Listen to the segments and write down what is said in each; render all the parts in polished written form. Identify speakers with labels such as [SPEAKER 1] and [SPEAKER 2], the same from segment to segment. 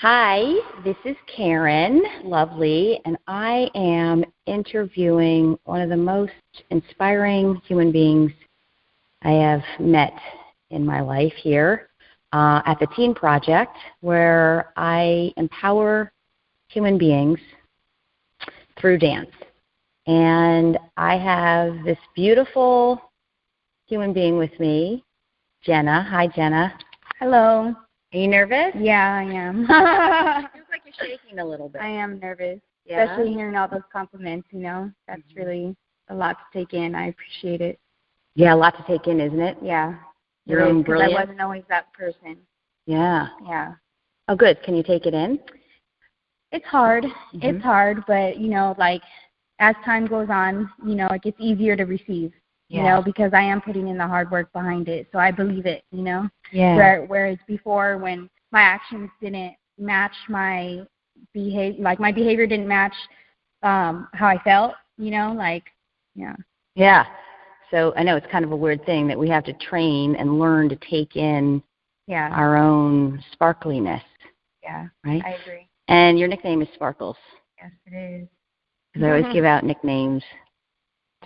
[SPEAKER 1] Hi, this is Karen, lovely, and I am interviewing one of the most inspiring human beings I have met in my life here at the Teen Project, where I empower human beings through dance. And I have this beautiful human being with me, Jenna. Hi, Jenna.
[SPEAKER 2] Hello.
[SPEAKER 1] Are you nervous?
[SPEAKER 2] Yeah, I am.
[SPEAKER 1] It feels like you're shaking a little bit.
[SPEAKER 2] I am nervous,
[SPEAKER 1] Yeah?
[SPEAKER 2] especially hearing all those compliments, That's really a lot to take in. I appreciate it.
[SPEAKER 1] Yeah, a lot to take in, isn't it?
[SPEAKER 2] Yeah.
[SPEAKER 1] Your own brilliance.
[SPEAKER 2] I wasn't always that person.
[SPEAKER 1] Yeah.
[SPEAKER 2] Yeah.
[SPEAKER 1] Oh, good. Can you take it in?
[SPEAKER 2] It's hard.
[SPEAKER 1] Mm-hmm.
[SPEAKER 2] It's hard, but, as time goes on, it gets easier to receive. Because I am putting in the hard work behind it. So I believe it,
[SPEAKER 1] Yeah.
[SPEAKER 2] Whereas before, when my actions didn't match my behavior, my behavior didn't match how I felt, yeah.
[SPEAKER 1] Yeah. So I know it's kind of a weird thing that we have to train and learn to take in our own sparkliness.
[SPEAKER 2] Yeah.
[SPEAKER 1] Right?
[SPEAKER 2] I agree.
[SPEAKER 1] And your nickname is Sparkles.
[SPEAKER 2] Yes, it is.
[SPEAKER 1] Because I always give out nicknames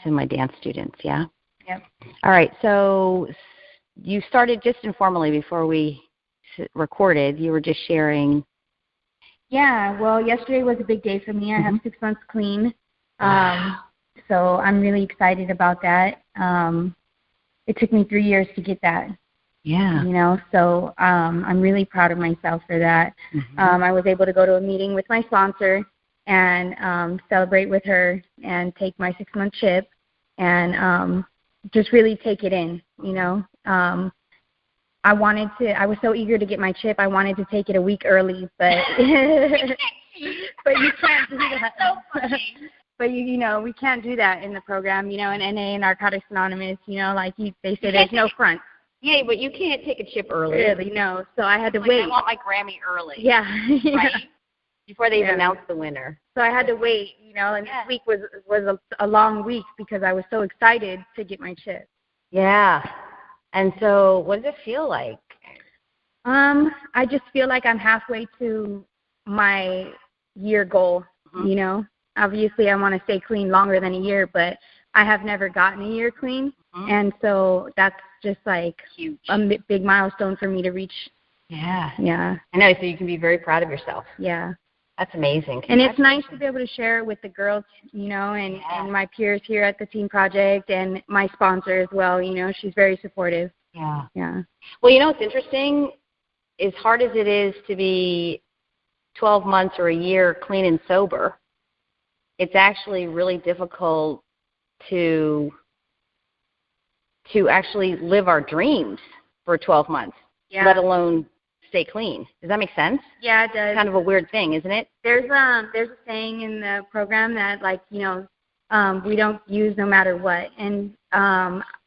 [SPEAKER 1] to my dance students, yeah?
[SPEAKER 2] Yep.
[SPEAKER 1] All right, so you started just informally before we recorded. You were just sharing.
[SPEAKER 2] Yeah, well, yesterday was a big day for me. I have 6 months clean, so I'm really excited about that. It took me 3 years to get that.
[SPEAKER 1] Yeah.
[SPEAKER 2] So I'm really proud of myself for that.
[SPEAKER 1] Mm-hmm.
[SPEAKER 2] I was able to go to a meeting with my sponsor and celebrate with her and take my 6-month chip and just really take it in, I was so eager to get my chip. I wanted to take it a week early, but but you can't do that.
[SPEAKER 1] So funny.
[SPEAKER 2] But we can't do that in the program, in NA, Narcotics Anonymous, they say there's no front.
[SPEAKER 1] Yeah, but you can't take a chip early.
[SPEAKER 2] Really, no. So I had to wait.
[SPEAKER 1] I want my Grammy early.
[SPEAKER 2] Yeah.
[SPEAKER 1] Right? Before they even announced the winner.
[SPEAKER 2] So I had to wait, and this week was a long week because I was so excited to get my chip.
[SPEAKER 1] Yeah. And so what does it feel like?
[SPEAKER 2] I just feel like I'm halfway to my year goal, Obviously, I want to stay clean longer than a year, but I have never gotten a year clean. And so that's just like
[SPEAKER 1] huge.
[SPEAKER 2] A big milestone for me to reach.
[SPEAKER 1] Yeah.
[SPEAKER 2] Yeah.
[SPEAKER 1] I know, so you can be very proud of yourself.
[SPEAKER 2] Yeah.
[SPEAKER 1] That's amazing.
[SPEAKER 2] And it's nice to be able to share it with the girls, and my peers here at the Teen Project and my sponsor as well. She's very supportive.
[SPEAKER 1] Yeah.
[SPEAKER 2] Yeah.
[SPEAKER 1] Well, what's interesting, as hard as it is to be 12 months or a year clean and sober, it's actually really difficult to actually live our dreams for 12 months, let alone stay clean. Does that make sense?
[SPEAKER 2] Yeah, it does.
[SPEAKER 1] It's kind of a weird thing, isn't it?
[SPEAKER 2] There's a saying in the program that we don't use no matter what. And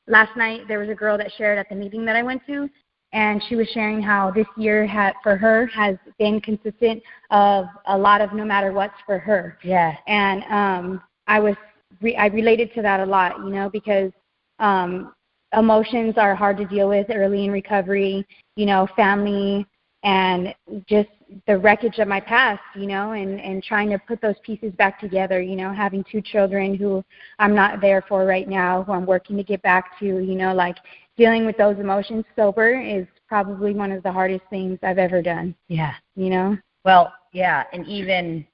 [SPEAKER 2] last night there was a girl that shared at the meeting that I went to, and she was sharing how this year for her has been consistent of a lot of no matter what's for her.
[SPEAKER 1] Yeah.
[SPEAKER 2] And I related to that a lot, because emotions are hard to deal with early in recovery, family, and just the wreckage of my past, and trying to put those pieces back together, having 2 children who I'm not there for right now, who I'm working to get back to, dealing with those emotions sober is probably one of the hardest things I've ever done.
[SPEAKER 1] Yeah.
[SPEAKER 2] Well,
[SPEAKER 1] yeah, and even,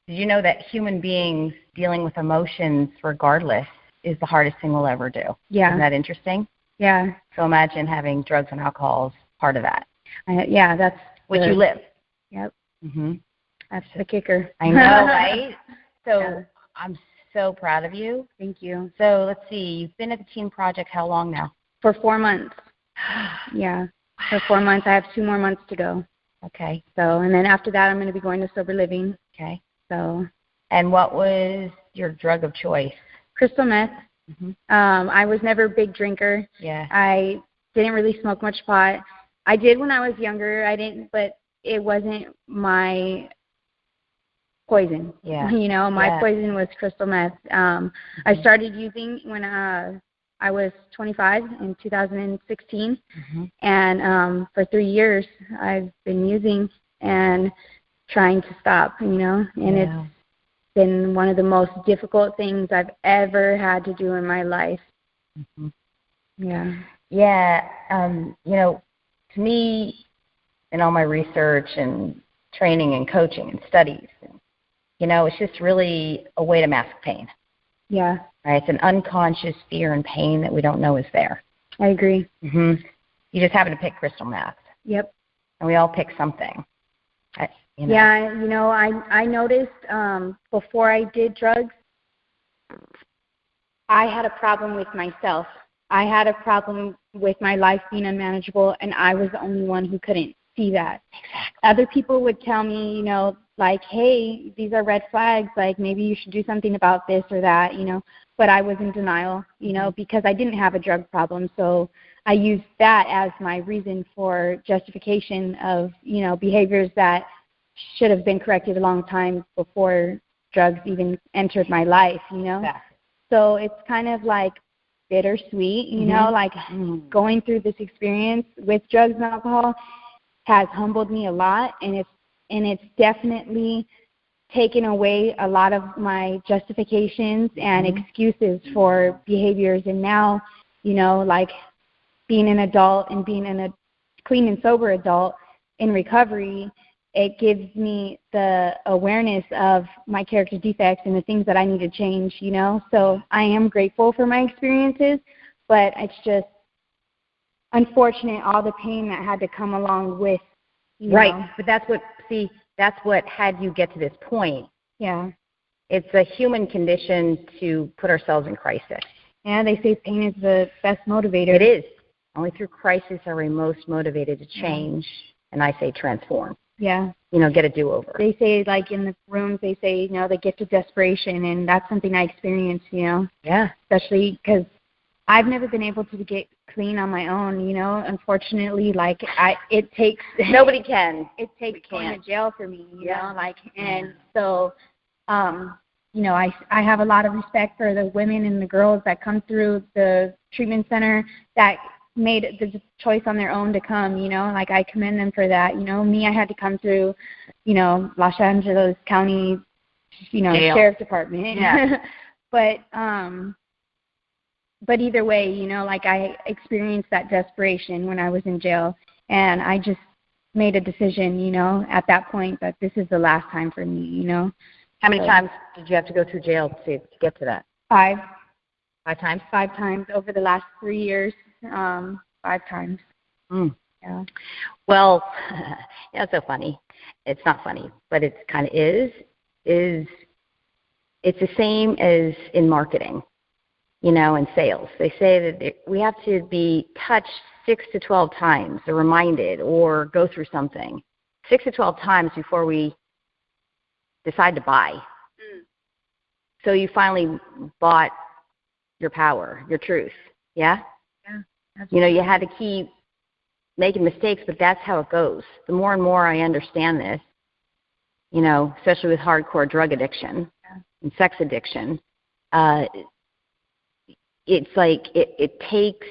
[SPEAKER 1] did you know that human beings dealing with emotions regardless is the hardest thing we'll ever do?
[SPEAKER 2] Yeah.
[SPEAKER 1] Isn't that interesting?
[SPEAKER 2] Yeah.
[SPEAKER 1] So imagine having drugs and alcohol as part of that.
[SPEAKER 2] That's
[SPEAKER 1] which you live.
[SPEAKER 2] Yep.
[SPEAKER 1] Mm-hmm.
[SPEAKER 2] That's the kicker.
[SPEAKER 1] I know, right? So
[SPEAKER 2] yeah.
[SPEAKER 1] I'm so proud of you.
[SPEAKER 2] Thank you.
[SPEAKER 1] So let's see. You've been at the Teen Project how long now?
[SPEAKER 2] For 4 months. Yeah. For 4 months. I have 2 more months to go.
[SPEAKER 1] Okay.
[SPEAKER 2] So, and then after that, I'm going to be going to sober living.
[SPEAKER 1] Okay.
[SPEAKER 2] So.
[SPEAKER 1] And what was your drug of choice?
[SPEAKER 2] Crystal meth.
[SPEAKER 1] Mm-hmm.
[SPEAKER 2] I was never a big drinker.
[SPEAKER 1] Yeah.
[SPEAKER 2] I didn't really smoke much pot. I did when I was younger. I didn't, but it wasn't my poison.
[SPEAKER 1] Yeah.
[SPEAKER 2] My poison was crystal meth. I started using when I was 25 in 2016, and for 3 years I've been using, and trying to stop, and it's been one of the most difficult things I've ever had to do in my life.
[SPEAKER 1] Mm-hmm.
[SPEAKER 2] Yeah.
[SPEAKER 1] Yeah. To me, in all my research and training and coaching and studies, it's just really a way to mask pain.
[SPEAKER 2] Yeah.
[SPEAKER 1] Right? It's an unconscious fear and pain that we don't know is there.
[SPEAKER 2] I agree.
[SPEAKER 1] Mm-hmm. You just happen to pick crystal meth.
[SPEAKER 2] Yep.
[SPEAKER 1] And we all pick something.
[SPEAKER 2] Yeah, I noticed before I did drugs, I had a problem with myself. I had a problem with my life being unmanageable, and I was the only one who couldn't see that.
[SPEAKER 1] Exactly.
[SPEAKER 2] Other people would tell me, like, hey, these are red flags, like maybe you should do something about this or that, but I was in denial, because I didn't have a drug problem. So I used that as my reason for justification of, behaviors that should have been corrected a long time before drugs even entered my life,
[SPEAKER 1] Exactly.
[SPEAKER 2] So it's kind of like bittersweet, like going through this experience with drugs and alcohol has humbled me a lot, and it's definitely taken away a lot of my justifications and excuses for behaviors. And now, like being an adult and being a clean and sober adult in recovery, it gives me the awareness of my character defects and the things that I need to change, So I am grateful for my experiences, but it's just unfortunate all the pain that had to come along with,
[SPEAKER 1] Right, but that's what had you get to this point.
[SPEAKER 2] Yeah.
[SPEAKER 1] It's a human condition to put ourselves in crisis.
[SPEAKER 2] Yeah, they say pain is the best motivator.
[SPEAKER 1] It is. Only through crisis are we most motivated to change, and I say transform.
[SPEAKER 2] Yeah.
[SPEAKER 1] Get a do-over.
[SPEAKER 2] They say, like, in the rooms, they say, the gift of desperation, and that's something I experienced,
[SPEAKER 1] Yeah.
[SPEAKER 2] Especially because I've never been able to get clean on my own, Unfortunately, like, it takes...
[SPEAKER 1] Nobody can.
[SPEAKER 2] It takes going to jail for me, and so, I have a lot of respect for the women and the girls that come through the treatment center that made the choice on their own to come, like I commend them for that. Me, I had to come through, Los Angeles County,
[SPEAKER 1] Jail.
[SPEAKER 2] Sheriff's Department.
[SPEAKER 1] Yeah.
[SPEAKER 2] But either way, like I experienced that desperation when I was in jail, and I just made a decision, at that point that this is the last time for me,
[SPEAKER 1] How many times did you have to go through jail to get to that?
[SPEAKER 2] 5.
[SPEAKER 1] 5 times?
[SPEAKER 2] 5 times over the last 3 years. 5 times. Yeah.
[SPEAKER 1] Well, it's so funny. It's not funny, but it kind of is. It's the same as in marketing, in sales. They say that we have to be touched 6 to 12 times, or reminded, or go through something 6 to 12 times before we decide to buy. So you finally bought your power, your truth. Yeah? Yeah. You had to keep making mistakes, but that's how it goes. The more and more I understand this, especially with hardcore drug addiction and sex addiction, it's like it takes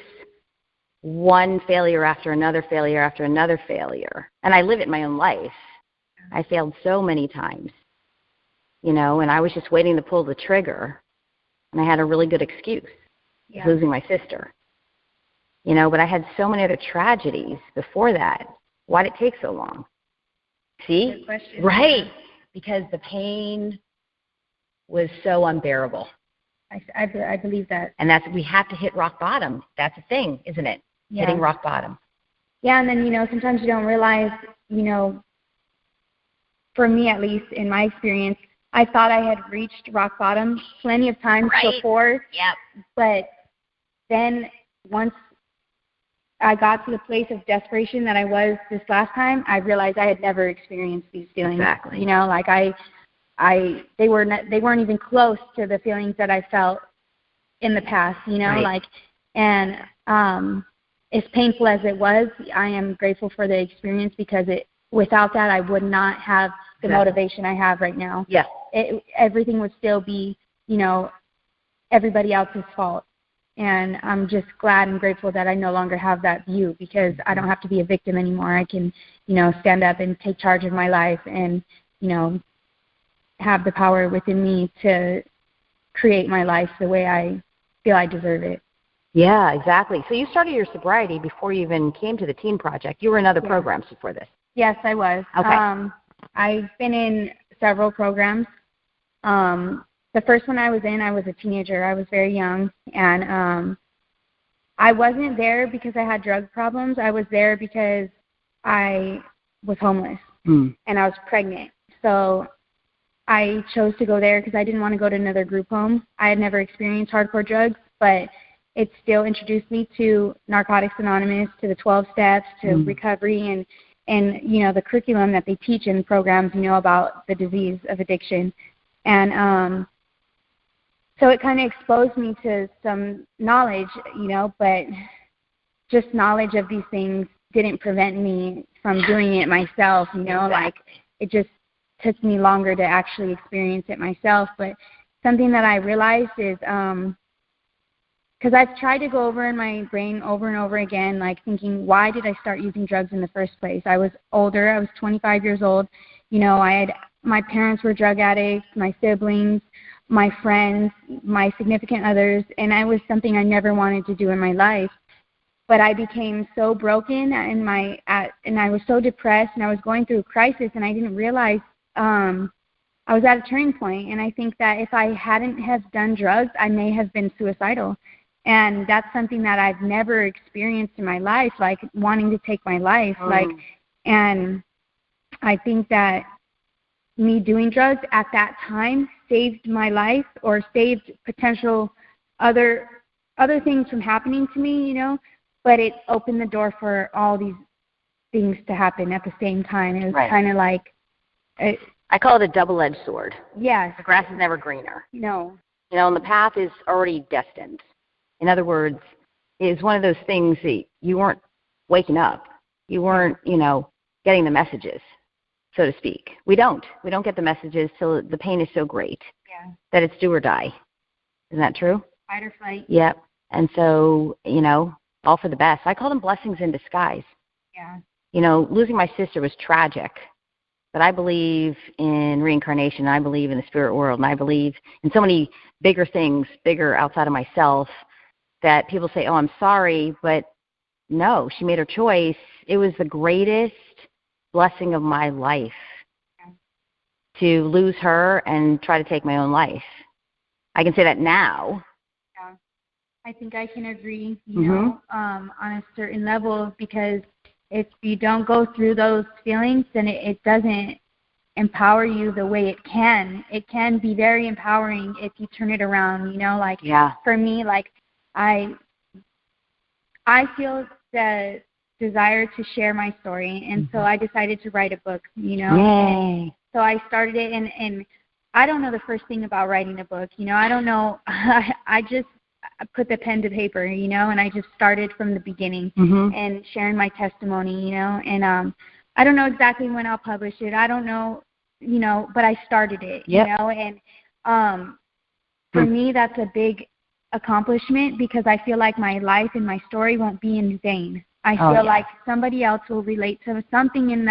[SPEAKER 1] one failure after another failure after another failure. And I live it in my own life. I failed so many times, and I was just waiting to pull the trigger, and I had a really good excuse, losing my sister. But I had so many other tragedies before that. Why did it take so long? See?
[SPEAKER 2] Good question.
[SPEAKER 1] Right. Because the pain was so unbearable.
[SPEAKER 2] I believe that.
[SPEAKER 1] And we have to hit rock bottom. That's the thing, isn't it?
[SPEAKER 2] Yeah.
[SPEAKER 1] Hitting rock bottom.
[SPEAKER 2] Yeah, and then, sometimes you don't realize, for me at least, in my experience, I thought I had reached rock bottom plenty of times before.
[SPEAKER 1] Yep.
[SPEAKER 2] But then once I got to the place of desperation that I was this last time, I realized I had never experienced these feelings.
[SPEAKER 1] Exactly.
[SPEAKER 2] Like they weren't even close to the feelings that I felt in the past.
[SPEAKER 1] Right.
[SPEAKER 2] And as painful as it was, I am grateful for the experience, because without that I would not have the motivation I have right now.
[SPEAKER 1] Yeah.
[SPEAKER 2] Everything would still be, everybody else's fault. And I'm just glad and grateful that I no longer have that view, because I don't have to be a victim anymore. I can, stand up and take charge of my life and, have the power within me to create my life the way I feel I deserve it.
[SPEAKER 1] Yeah, exactly. So you started your sobriety before you even came to the Teen Project. You were in other programs before this.
[SPEAKER 2] Yes, I was.
[SPEAKER 1] Okay.
[SPEAKER 2] I've been in several programs. The first one I was in, I was a teenager. I was very young, and I wasn't there because I had drug problems. I was there because I was homeless, and I was pregnant. So I chose to go there because I didn't want to go to another group home. I had never experienced hardcore drugs, but it still introduced me to Narcotics Anonymous, to the 12 steps, to recovery, and the curriculum that they teach in programs, about the disease of addiction. And so it kind of exposed me to some knowledge, but just knowledge of these things didn't prevent me from doing it myself, like it just took me longer to actually experience it myself. But something that I realized is, because I've tried to go over in my brain over and over again, like thinking, why did I start using drugs in the first place? I was older. I was 25 years old. My parents were drug addicts, my siblings, my friends, my significant others, and it was something I never wanted to do in my life. But I became so broken and I was so depressed, and I was going through a crisis, and I didn't realize I was at a turning point. And I think that if I hadn't have done drugs, I may have been suicidal. And that's something that I've never experienced in my life, like wanting to take my life. And I think that me doing drugs at that time saved my life, or saved potential other things from happening to me, but it opened the door for all these things to happen at the same time. It was kind of like
[SPEAKER 1] I call it a double-edged sword.
[SPEAKER 2] Yes.
[SPEAKER 1] The grass is never greener.
[SPEAKER 2] No.
[SPEAKER 1] And the path is already destined. In other words, it's one of those things that you weren't waking up. You weren't, getting the messages, so to speak. We don't get the messages till the pain is so great that it's do or die. Isn't that true?
[SPEAKER 2] Fight or flight.
[SPEAKER 1] Yep. And so, all for the best. I call them blessings in disguise.
[SPEAKER 2] Yeah.
[SPEAKER 1] Losing my sister was tragic, but I believe in reincarnation. I believe in the spirit world, and I believe in so many bigger things, bigger outside of myself, that people say, oh, I'm sorry, but no, she made her choice. It was the greatest blessing of my life to lose her and try to take my own life. I can say that now.
[SPEAKER 2] Yeah, I think I can agree, on a certain level, because if you don't go through those feelings, then it doesn't empower you the way it can. It can be very empowering if you turn it around, For me, I feel the desire to share my story, and so I decided to write a book,
[SPEAKER 1] Yay.
[SPEAKER 2] So I started it, and I don't know the first thing about writing a book, I don't know. I just put the pen to paper, and I just started from the beginning and sharing my testimony, and I don't know exactly when I'll publish it. I don't know, but I started it, and for me, that's a big accomplishment, because I feel like my life and my story won't be in vain. I feel like somebody else will relate to something in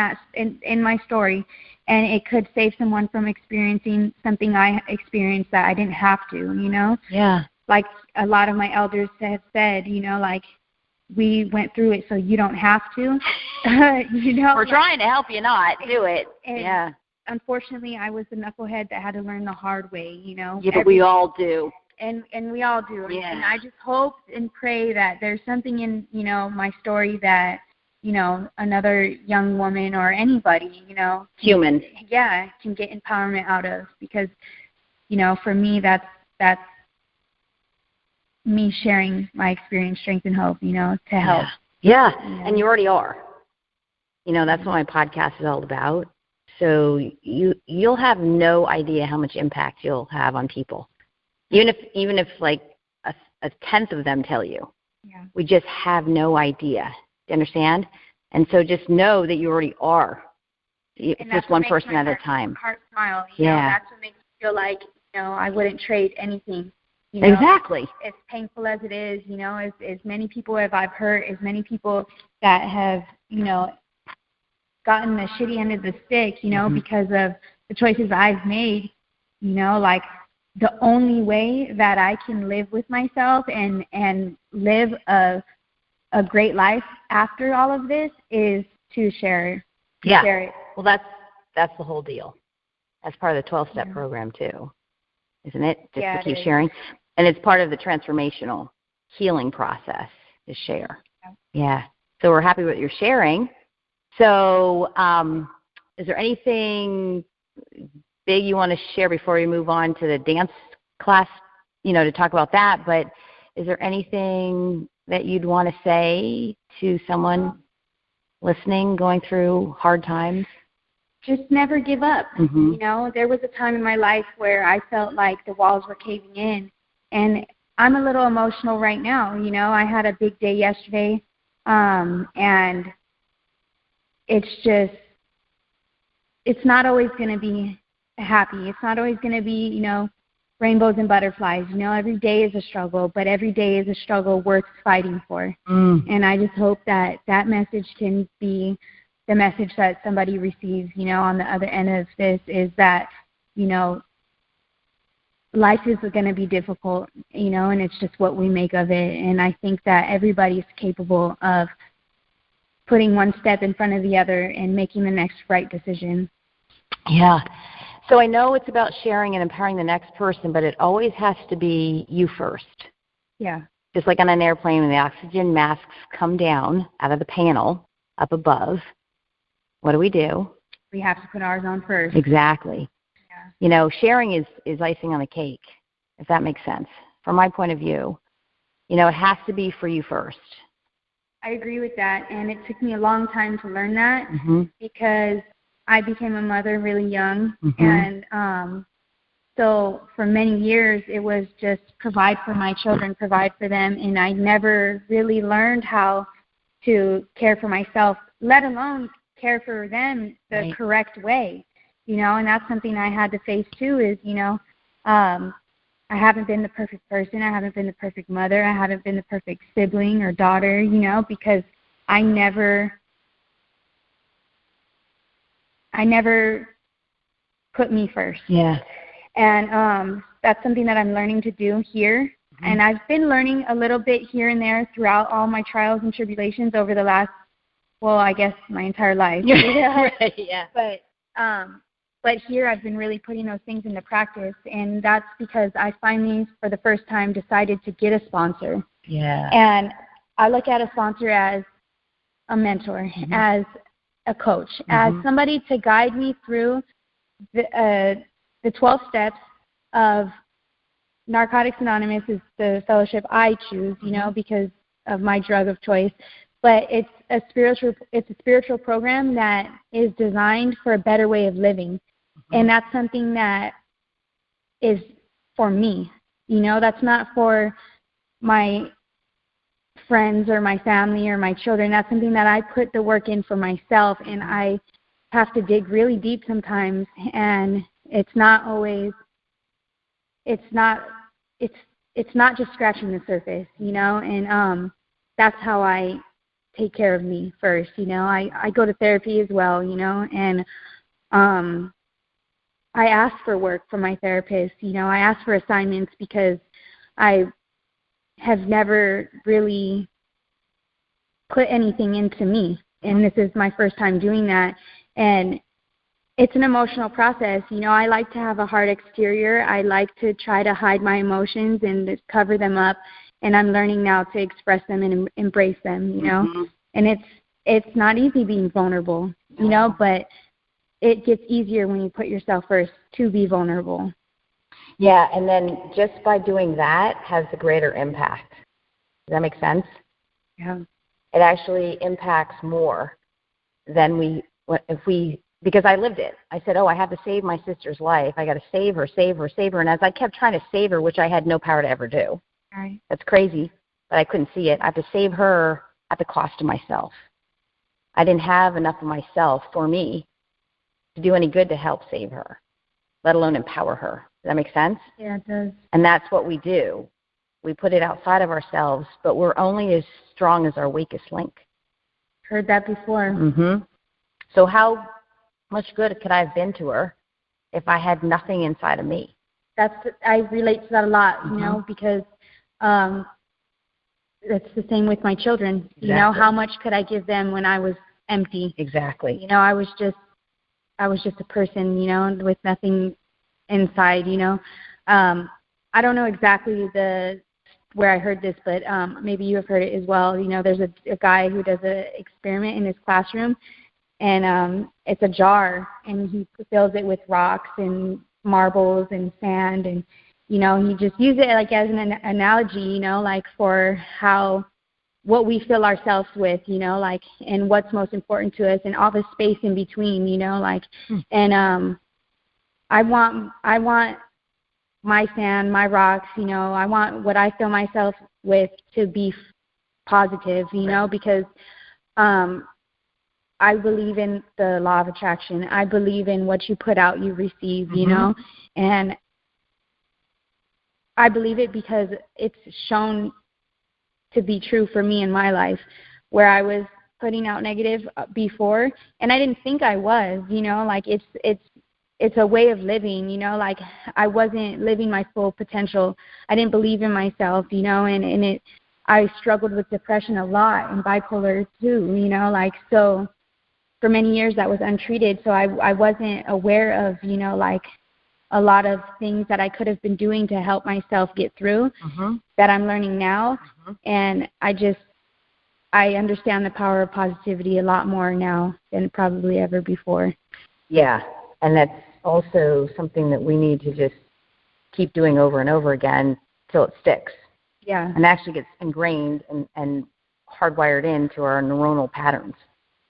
[SPEAKER 2] my story, and it could save someone from experiencing something I experienced that I didn't have to,
[SPEAKER 1] Yeah.
[SPEAKER 2] Like a lot of my elders have said, we went through it so you don't have to.
[SPEAKER 1] We're trying to help you not do it.
[SPEAKER 2] And unfortunately, I was the knucklehead that had to learn the hard way,
[SPEAKER 1] Yeah, but we all do.
[SPEAKER 2] And we all do.
[SPEAKER 1] Yeah.
[SPEAKER 2] And I just hope and pray that there's something in, my story that, another young woman or anybody,
[SPEAKER 1] human.
[SPEAKER 2] Can get empowerment out of, because, for me, that's me sharing my experience, strength, and hope, to help.
[SPEAKER 1] Yeah. And you already are. That's what my podcast is all about. So you'll have no idea how much impact you'll have on people. Even if like a tenth of them tell you.
[SPEAKER 2] Yeah.
[SPEAKER 1] We just have no idea. Do you understand? And so just know that you already are. It's just one person at a time.
[SPEAKER 2] Heart smile. That's what makes me feel like, I wouldn't trade anything You know,
[SPEAKER 1] exactly.
[SPEAKER 2] As painful as it is, you know, as many people as I've hurt, as many people that have, you know, gotten the shitty end of the stick, you know, because of the choices I've made, you know, like the only way that I can live with myself and live a great life after all of this is to share it.
[SPEAKER 1] Well, that's the whole deal. That's part of the 12-step program too, isn't it? Just to keep sharing. And it's part of the transformational healing process to share. Yeah. So we're happy with your sharing. So is there anything big you want to share before we move on to the dance class, you know, to talk about that? But is there anything that you'd want to say to someone listening, going through hard times?
[SPEAKER 2] Just never give up. You know, there was a time in my life where I felt like the walls were caving in, and I'm a little emotional right now. You know, I had a big day yesterday, and it's not always going to be happy. It's not always going to be, you know, rainbows and butterflies. You know, every day is a struggle, but every day is a struggle worth fighting for. And I just hope that that message can be the message that somebody receives, you know, on the other end of this, is that, you know, life is going to be difficult, you know, and it's just what we make of it. And I think that everybody's capable of putting one step in front of the other and making the next right decision.
[SPEAKER 1] Yeah. So I know it's about sharing and empowering the next person, but it always has to be you first.
[SPEAKER 2] Yeah.
[SPEAKER 1] Just like on an airplane when the oxygen masks come down out of the panel up above, what do?
[SPEAKER 2] We have to put ours on first.
[SPEAKER 1] Exactly.
[SPEAKER 2] Yeah.
[SPEAKER 1] You know, sharing is icing on the cake, if that makes sense. From my point of view, you know, it has to be for you first.
[SPEAKER 2] I agree with that, and it took me a long time to learn that because I became a mother really young, and so for many years it was just provide for my children, provide for them, and I never really learned how to care for myself, let alone care for them the correct way, you know, and that's something I had to face too is, you know, I haven't been the perfect person. I haven't been the perfect mother. I haven't been the perfect sibling or daughter, you know, because I never put me first.
[SPEAKER 1] Yeah.
[SPEAKER 2] And that's something that I'm learning to do here. And I've been learning a little bit here and there throughout all my trials and tribulations over the last, well, I guess my entire life.
[SPEAKER 1] Right, yeah.
[SPEAKER 2] But here I've been really putting those things into practice, and that's because I finally, for the first time, decided to get a sponsor.
[SPEAKER 1] Yeah.
[SPEAKER 2] And I look at a sponsor as a mentor, as a coach, as somebody to guide me through the 12 steps of Narcotics Anonymous is the fellowship I choose, you know, because of my drug of choice. But it's a spiritual program that is designed for a better way of living. And that's something that is for me. You know, that's not for my friends or my family or my children. That's something that I put the work in for myself, and I have to dig really deep sometimes, and it's not just scratching the surface, you know, and that's how I take care of me first, you know. I go to therapy as well, you know, and I ask for work from my therapist, you know. I ask for assignments because I have never really put anything into me, and this is my first time doing that, and it's an emotional process. You know, I like to have a hard exterior. I like to try to hide my emotions and cover them up, and I'm learning now to express them and embrace them, you know. And it's not easy being vulnerable, you know, but it gets easier when you put yourself first to be vulnerable.
[SPEAKER 1] Yeah, and then just by doing that has a greater impact. Does that make sense?
[SPEAKER 2] Yeah.
[SPEAKER 1] It actually impacts more than because I lived it. I said, I have to save my sister's life. I got to save her. And as I kept trying to save her, which I had no power to ever do.
[SPEAKER 2] Right.
[SPEAKER 1] That's crazy, but I couldn't see it. I have to save her at the cost of myself. I didn't have enough of myself for me to do any good to help save her, let alone empower her. that make sense?
[SPEAKER 2] Yeah, it does.
[SPEAKER 1] And that's what we do. We put it outside of ourselves, but we're only as strong as our weakest link.
[SPEAKER 2] Heard that before.
[SPEAKER 1] Mm-hmm. So how much good could I have been to her if I had nothing inside of me?
[SPEAKER 2] I relate to that a lot, you know, because it's the same with my children. Exactly. You know, how much could I give them when I was empty?
[SPEAKER 1] Exactly.
[SPEAKER 2] You know, I was just a person, you know, with nothing inside, you know. I don't know exactly where I heard this, but maybe you have heard it as well. You know, there's a guy who does an experiment in his classroom, and it's a jar, and he fills it with rocks and marbles and sand, and you know, he just uses it like as an analogy, you know, like for what we fill ourselves with, you know, like, and what's most important to us, and all the space in between, you know, like, and I want my sand, my rocks, you know, I want what I fill myself with to be positive, you know, because I believe in the law of attraction. I believe in what you put out, you receive, you know, and I believe it because it's shown to be true for me in my life, where I was putting out negative before, and I didn't think I was, you know, like it's a way of living, you know, like I wasn't living my full potential. I didn't believe in myself, you know, and I struggled with depression a lot and bipolar too, you know, like, so for many years that was untreated, so I wasn't aware of, you know, like a lot of things that I could have been doing to help myself get through that I'm learning now. And I understand the power of positivity a lot more now than probably ever before.
[SPEAKER 1] Yeah, and that's also something that we need to just keep doing over and over again till it sticks.
[SPEAKER 2] Yeah.
[SPEAKER 1] And actually gets ingrained and hardwired into our neuronal patterns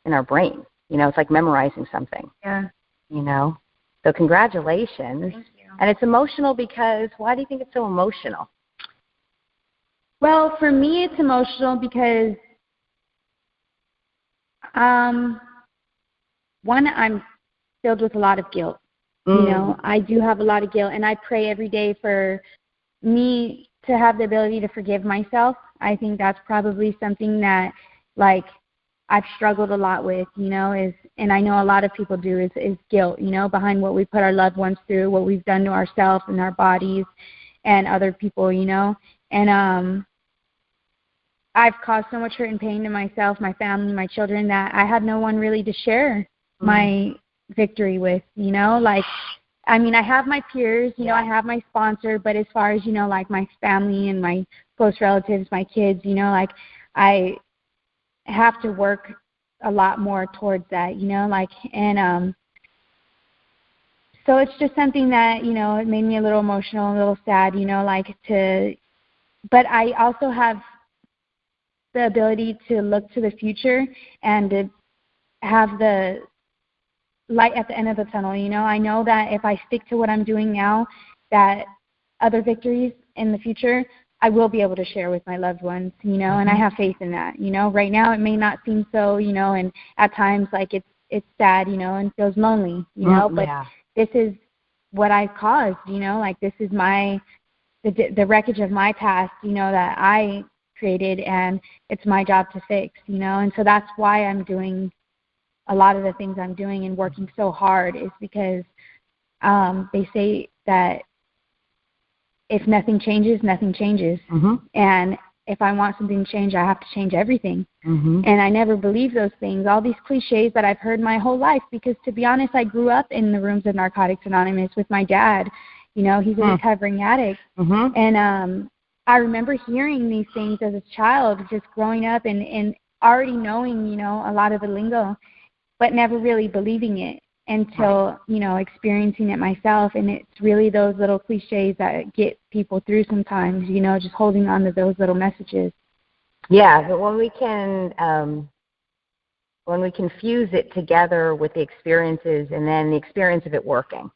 [SPEAKER 1] in our brain. You know, it's like memorizing something.
[SPEAKER 2] Yeah.
[SPEAKER 1] You know? So congratulations.
[SPEAKER 2] Thank you.
[SPEAKER 1] And it's emotional because, why do you think it's so emotional?
[SPEAKER 2] Well, for me, it's emotional because, one, I'm filled with a lot of guilt. You know, I do have a lot of guilt, and I pray every day for me to have the ability to forgive myself. I think that's probably something that, like, I've struggled a lot with, you know, and I know a lot of people do, is guilt, you know, behind what we put our loved ones through, what we've done to ourselves and our bodies and other people, you know. And I've caused so much hurt and pain to myself, my family, my children, that I had no one really to share my victory with, you know. Like, I mean, I have my peers, you know, I have my sponsor, but as far as, you know, like my family and my close relatives, my kids, you know, like I have to work a lot more towards that, you know, like, and so it's just something that, you know, it made me a little emotional, a little sad, you know, like but I also have the ability to look to the future and to have the light at the end of the tunnel, you know. I know that if I stick to what I'm doing now, that other victories in the future I will be able to share with my loved ones, you know, and I have faith in that, you know. Right now it may not seem so, you know, and at times, like, it's sad, you know, and feels lonely, you know, but this is what I caused, you know, like this is the wreckage of my past, you know, that I created, and it's my job to fix, you know. And so that's why I'm doing a lot of the things I'm doing and working so hard, is because they say that if nothing changes, nothing changes. And if I want something to change, I have to change everything. And I never believed those things, all these cliches that I've heard my whole life, because to be honest, I grew up in the rooms of Narcotics Anonymous with my dad. You know, he's a recovering addict. And I remember hearing these things as a child, just growing up and already knowing, you know, a lot of the lingo, but never really believing it until, you know, experiencing it myself. And it's really those little cliches that get people through sometimes, you know, just holding on to those little messages.
[SPEAKER 1] Yeah, but when we can fuse it together with the experiences and then the experience of it working,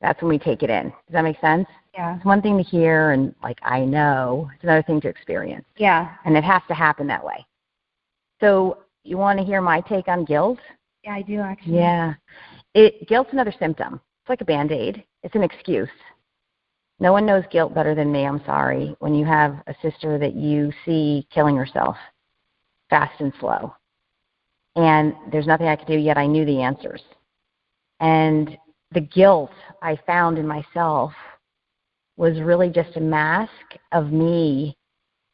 [SPEAKER 1] that's when we take it in. Does that make sense?
[SPEAKER 2] Yeah.
[SPEAKER 1] It's one thing to hear and, like, I know. It's another thing to experience.
[SPEAKER 2] Yeah.
[SPEAKER 1] And it has to happen that way. So you want to hear my take on guilt?
[SPEAKER 2] Yeah, I do, actually.
[SPEAKER 1] Yeah. Guilt's another symptom. It's like a Band-Aid. It's an excuse. No one knows guilt better than me, I'm sorry, when you have a sister that you see killing herself fast and slow. And there's nothing I could do, yet I knew the answers. And the guilt I found in myself was really just a mask of me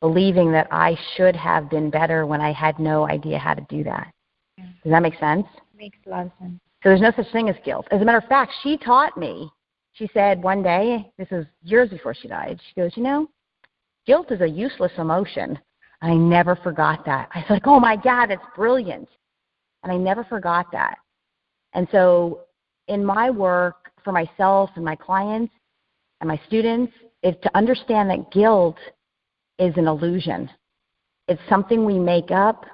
[SPEAKER 1] believing that I should have been better when I had no idea how to do that.
[SPEAKER 2] Yeah.
[SPEAKER 1] Does that make sense?
[SPEAKER 2] Makes a lot of sense.
[SPEAKER 1] So there's no such thing as guilt. As a matter of fact, she taught me. She said one day, this was years before she died, she goes, guilt is a useless emotion. I never forgot that. I was like, oh my God, that's brilliant. And I never forgot that. And so in my work for myself and my clients and my students is to understand that guilt is an illusion. It's something we make up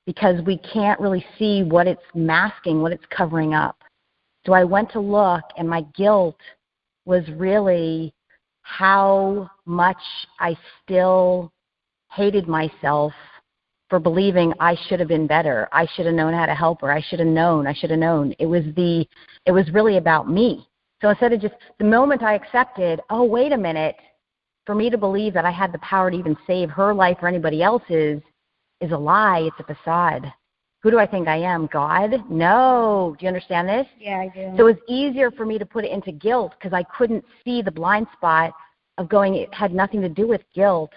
[SPEAKER 1] because we can't really see what it's masking, what it's covering up. So I went to look, and my guilt was really how much I still hated myself for believing I should have been better. I should have known how to help her. I should have known. It was really about me. So instead of just the moment I accepted, oh, wait a minute, for me to believe that I had the power to even save her life or anybody else's is a lie. It's a facade. Who do I think I am? God? No. Do you understand this?
[SPEAKER 2] Yeah, I do.
[SPEAKER 1] So it was easier for me to put it into guilt because I couldn't see the blind spot of going, it had nothing to do with guilt.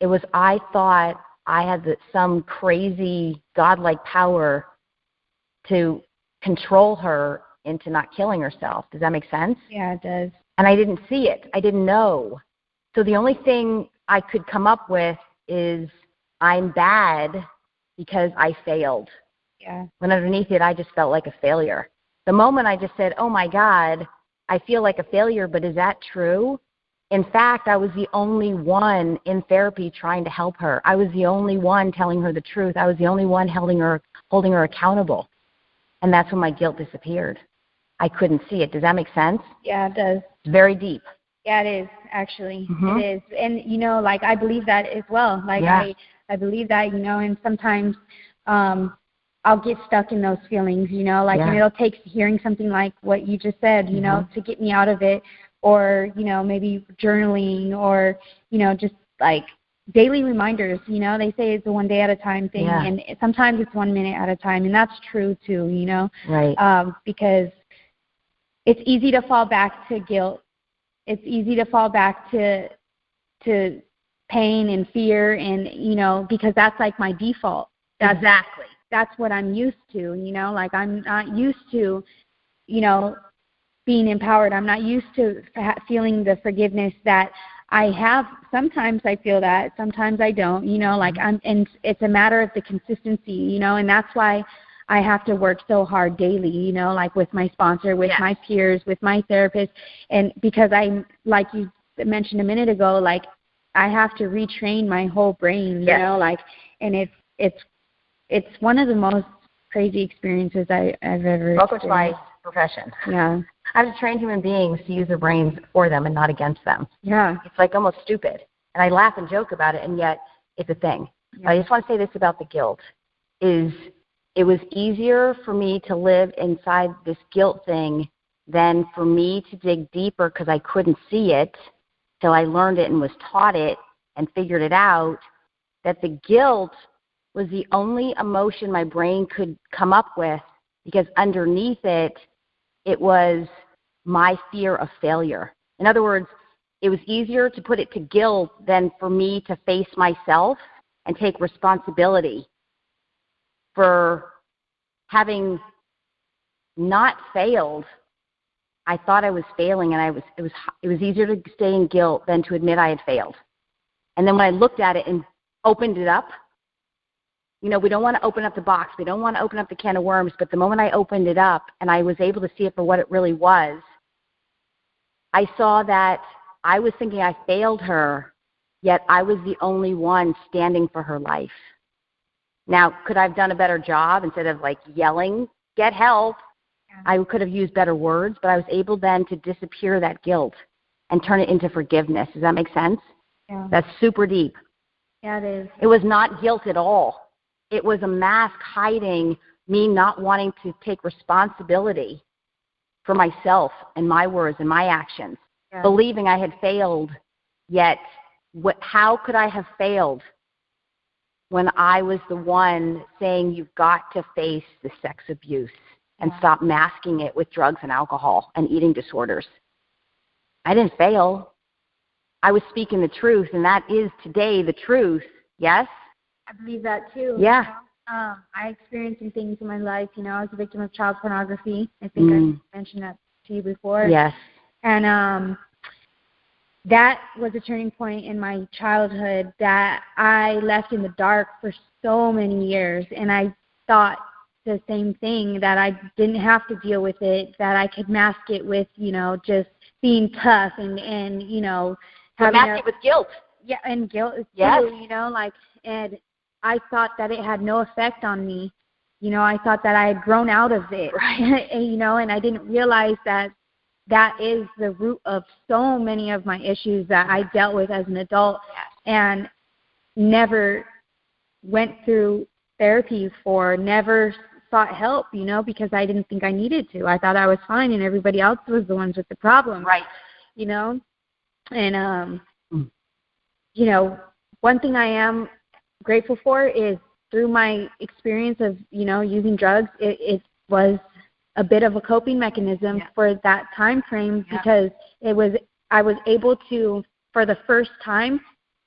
[SPEAKER 1] It was I thought I had some crazy godlike power to control her into not killing herself. Does that make sense?
[SPEAKER 2] Yeah, it does.
[SPEAKER 1] And I didn't see it. I didn't know. So the only thing I could come up with is I'm bad because I failed.
[SPEAKER 2] Yeah.
[SPEAKER 1] When underneath it, I just felt like a failure. The moment I just said, oh, my God, I feel like a failure, but is that true? In fact, I was the only one in therapy trying to help her. I was the only one telling her the truth. I was the only one holding her accountable. And that's when my guilt disappeared. I couldn't see it. Does that make sense?
[SPEAKER 2] Yeah, it does.
[SPEAKER 1] It's very deep.
[SPEAKER 2] Yeah, it is, actually.
[SPEAKER 1] Mm-hmm.
[SPEAKER 2] It is. And, I believe that as well. I believe that, and sometimes I'll get stuck in those feelings, and it'll take hearing something like what you just said, to get me out of it, or, maybe journaling, or, just like daily reminders, they say it's a one day at a time thing, and sometimes it's 1 minute at a time, and that's true too,
[SPEAKER 1] Right.
[SPEAKER 2] Because it's easy to fall back to guilt. It's easy to fall back to pain and fear, and because that's like my default.
[SPEAKER 1] Exactly.
[SPEAKER 2] That's what I'm used to. I'm not used to, being empowered. I'm not used to feeling the forgiveness that I have. Sometimes I feel that. Sometimes I don't. And it's a matter of the consistency. And that's why I have to work so hard daily, with my sponsor, with my peers, with my therapist. And because like you mentioned a minute ago, I have to retrain my whole brain, and it's one of the most crazy experiences I've ever
[SPEAKER 1] Welcome to my profession.
[SPEAKER 2] Yeah.
[SPEAKER 1] I have to train human beings to use their brains for them and not against them.
[SPEAKER 2] Yeah.
[SPEAKER 1] It's like almost stupid. And I laugh and joke about it, and yet it's a thing. Yeah. I just want to say this about the guilt, is it was easier for me to live inside this guilt thing than for me to dig deeper because I couldn't see it till I learned it and was taught it and figured it out, that the guilt was the only emotion my brain could come up with, because underneath it, it was my fear of failure. In other words, it was easier to put it to guilt than for me to face myself and take responsibility for having not failed. I thought I was failing, and it was easier to stay in guilt than to admit I had failed. And then when I looked at it and opened it up, we don't want to open up the box. We don't want to open up the can of worms. But the moment I opened it up and I was able to see it for what it really was, I saw that I was thinking I failed her, yet I was the only one standing for her life. Now, could I have done a better job instead of yelling, get help? I could have used better words, but I was able then to disappear that guilt and turn it into forgiveness. Does that make sense?
[SPEAKER 2] Yeah.
[SPEAKER 1] That's super deep.
[SPEAKER 2] Yeah, it is.
[SPEAKER 1] It was not guilt at all. It was a mask hiding me not wanting to take responsibility for myself and my words and my actions. believing I had failed. Yet, how could I have failed when I was the one saying you've got to face the sex abuse and stop masking it with drugs and alcohol and eating disorders? I didn't fail. I was speaking the truth, and that is today the truth. Yes?
[SPEAKER 2] I believe that too.
[SPEAKER 1] Yeah.
[SPEAKER 2] I experienced some things in my life. I was a victim of child pornography. I think I mentioned that to you before.
[SPEAKER 1] Yes.
[SPEAKER 2] And that was a turning point in my childhood that I left in the dark for so many years. And I thought the same thing, that I didn't have to deal with it, that I could mask it with, just being tough and
[SPEAKER 1] mask it with guilt.
[SPEAKER 2] Yeah, and guilt
[SPEAKER 1] yes.
[SPEAKER 2] too, and I thought that it had no effect on me. I thought that I had grown out of it,
[SPEAKER 1] right.
[SPEAKER 2] and I didn't realize that is the root of so many of my issues that I dealt with as an adult and never went through therapy for, never sought help, because I didn't think I needed to. I thought I was fine and everybody else was the ones with the problem.
[SPEAKER 1] Right.
[SPEAKER 2] And, one thing I am grateful for is through my experience of, using drugs, it was a bit of a coping mechanism for that time frame because I was able to, for the first time,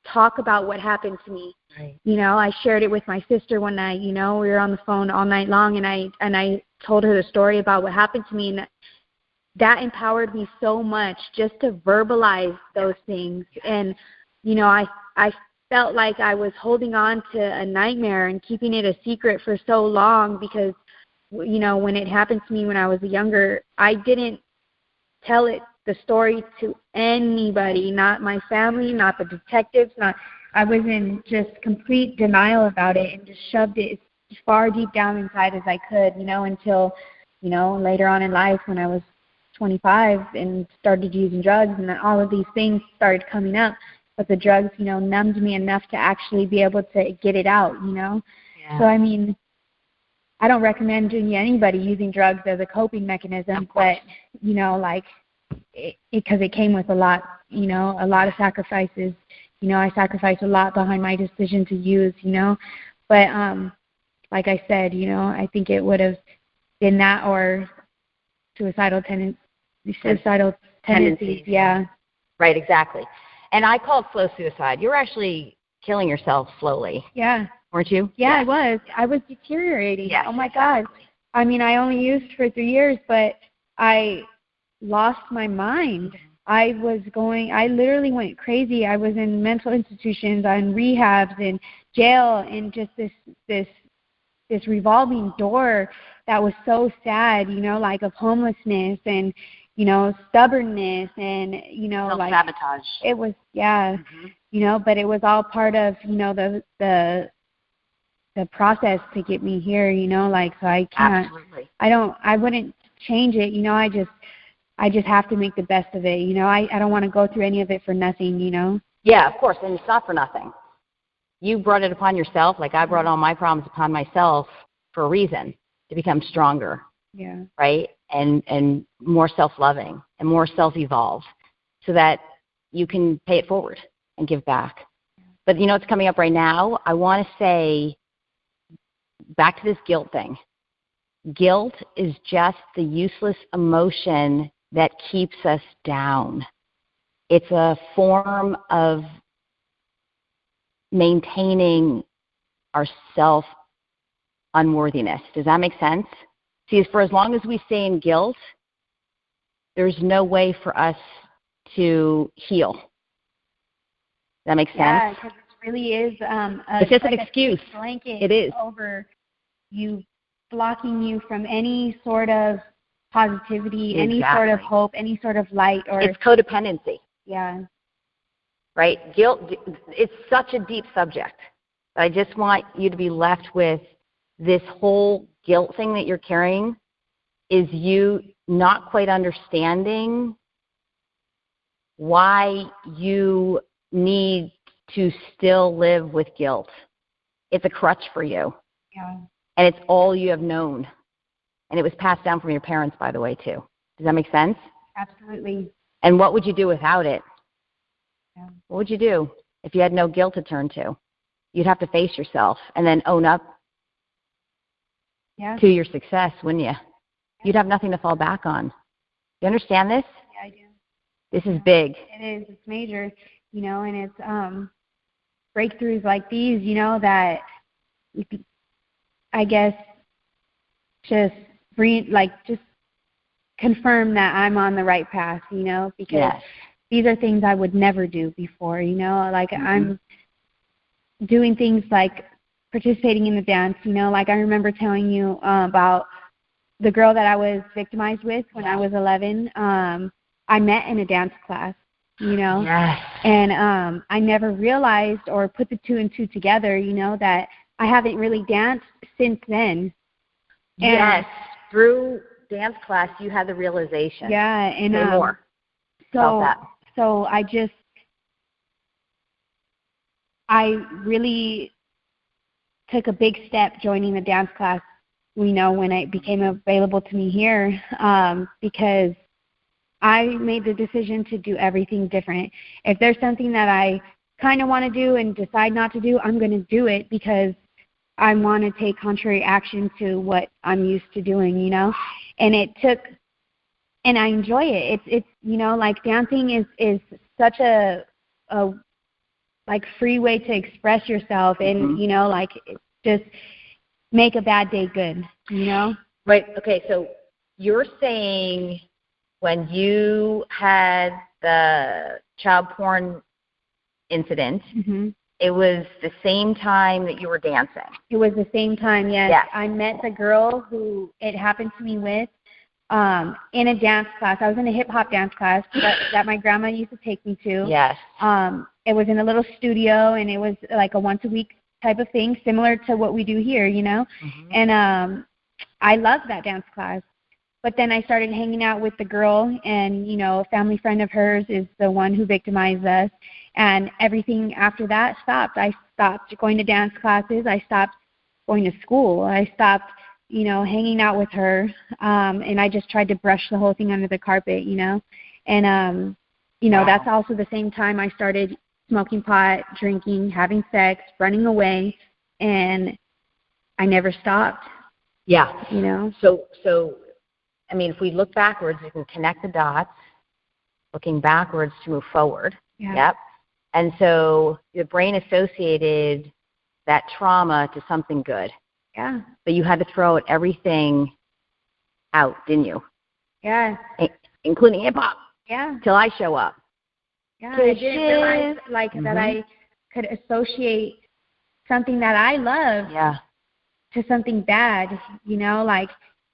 [SPEAKER 2] talk about what happened to me.
[SPEAKER 1] Right.
[SPEAKER 2] I shared it with my sister one night. We were on the phone all night long, and I told her the story about what happened to me, and that empowered me so much just to verbalize those things. And I felt like I was holding on to a nightmare and keeping it a secret for so long because when it happened to me when I was younger, I didn't tell the story to anybody, not my family, not the detectives, I was in just complete denial about it and just shoved it as far deep down inside as I could, until, later on in life when I was 25 and started using drugs, and then all of these things started coming up. But the drugs, numbed me enough to actually be able to get it out, Yeah. So, I don't recommend anybody using drugs as a coping mechanism, but, because it came with a lot of sacrifices. I sacrificed a lot behind my decision to use, But like I said, I think it would have been that or suicidal tendencies. Yeah.
[SPEAKER 1] Right, exactly. And I call it slow suicide. You were actually killing yourself slowly.
[SPEAKER 2] Yeah.
[SPEAKER 1] Weren't you?
[SPEAKER 2] Yeah, I was deteriorating.
[SPEAKER 1] Yes,
[SPEAKER 2] oh, my God. I only used for 3 years, but I lost my mind. I literally went crazy. I was in mental institutions, in rehabs, in jail, and just this revolving door that was so sad, of homelessness and, stubbornness and,
[SPEAKER 1] self-sabotage.
[SPEAKER 2] It was, but it was all part of, the process to get me here, so I can't,
[SPEAKER 1] absolutely.
[SPEAKER 2] I wouldn't change it, I just have to make the best of it, I don't want to go through any of it for nothing,
[SPEAKER 1] Yeah, of course, and it's not for nothing. You brought it upon yourself, like I brought all my problems upon myself for a reason, to become stronger.
[SPEAKER 2] Yeah.
[SPEAKER 1] Right? And more self-loving and more self-evolved so that you can pay it forward and give back. But it's coming up right now. I want to say, back to this guilt thing. Guilt is just the useless emotion that keeps us down. It's a form of maintaining our self-unworthiness. Does that make sense? See, for as long as we stay in guilt, there's no way for us to heal. Does that make sense?
[SPEAKER 2] Yeah, because it really is
[SPEAKER 1] it's just an excuse.
[SPEAKER 2] Blanket
[SPEAKER 1] it is.
[SPEAKER 2] Over you, blocking you from any sort of positivity,
[SPEAKER 1] exactly.
[SPEAKER 2] Any sort of hope, any sort of light. Or
[SPEAKER 1] it's codependency.
[SPEAKER 2] Yeah.
[SPEAKER 1] Right? Guilt, it's such a deep subject. I just want you to be left with this whole guilt thing that you're carrying is you not quite understanding why you need to still live with guilt. It's a crutch for you.
[SPEAKER 2] Yeah.
[SPEAKER 1] And it's all you have known. And it was passed down from your parents, by the way, too. Does that make sense?
[SPEAKER 2] Absolutely.
[SPEAKER 1] And what would you do without it?
[SPEAKER 2] Yeah.
[SPEAKER 1] What would you do if you had no guilt to turn to? You'd have to face yourself and then own up to your success, wouldn't you? You'd have nothing to fall back on. You understand this?
[SPEAKER 2] Yeah, I do.
[SPEAKER 1] This is big.
[SPEAKER 2] It is. It's major, and it's breakthroughs like these, that I guess just just confirm that I'm on the right path, because these are things I would never do before, I'm doing things like participating in the dance, I remember telling you about the girl that I was victimized with when I was 11. I met in a dance class,
[SPEAKER 1] Yes.
[SPEAKER 2] And I never realized or put the two and two together, that I haven't really danced since then. And
[SPEAKER 1] yes. Through dance class, you had the realization.
[SPEAKER 2] Yeah, and
[SPEAKER 1] say more about that.
[SPEAKER 2] So I really took a big step joining the dance class, when it became available to me here, because I made the decision to do everything different. If there's something that I kind of want to do and decide not to do, I'm going to do it because I want to take contrary action to what I'm used to doing, And it took, and I enjoy it. It's dancing is such a free way to express yourself and, just make a bad day good,
[SPEAKER 1] Right. Okay. So you're saying when you had the child porn incident, it was the same time that you were dancing.
[SPEAKER 2] It was the same time, yes.
[SPEAKER 1] Yes.
[SPEAKER 2] I met the girl who it happened to me with in a dance class. I was in a hip-hop dance class that my grandma used to take me to.
[SPEAKER 1] Yes.
[SPEAKER 2] It was in a little studio, and it was like a once-a-week type of thing, similar to what we do here, And I loved that dance class. But then I started hanging out with the girl, and, a family friend of hers is the one who victimized us. And everything after that stopped. I stopped going to dance classes. I stopped going to school. I stopped, hanging out with her. And I just tried to brush the whole thing under the carpet, And, that's also the same time I started smoking pot, drinking, having sex, running away. And I never stopped.
[SPEAKER 1] Yeah. So, I mean, if we look backwards, you can connect the dots, looking backwards to move forward.
[SPEAKER 2] Yeah.
[SPEAKER 1] Yep. And so the brain associated that trauma to something good.
[SPEAKER 2] Yeah.
[SPEAKER 1] But you had to throw everything out, didn't you?
[SPEAKER 2] Yeah.
[SPEAKER 1] Including hip-hop.
[SPEAKER 2] Yeah.
[SPEAKER 1] Till I show up.
[SPEAKER 2] Yeah, I didn't realize, that I could associate something that I love to something bad,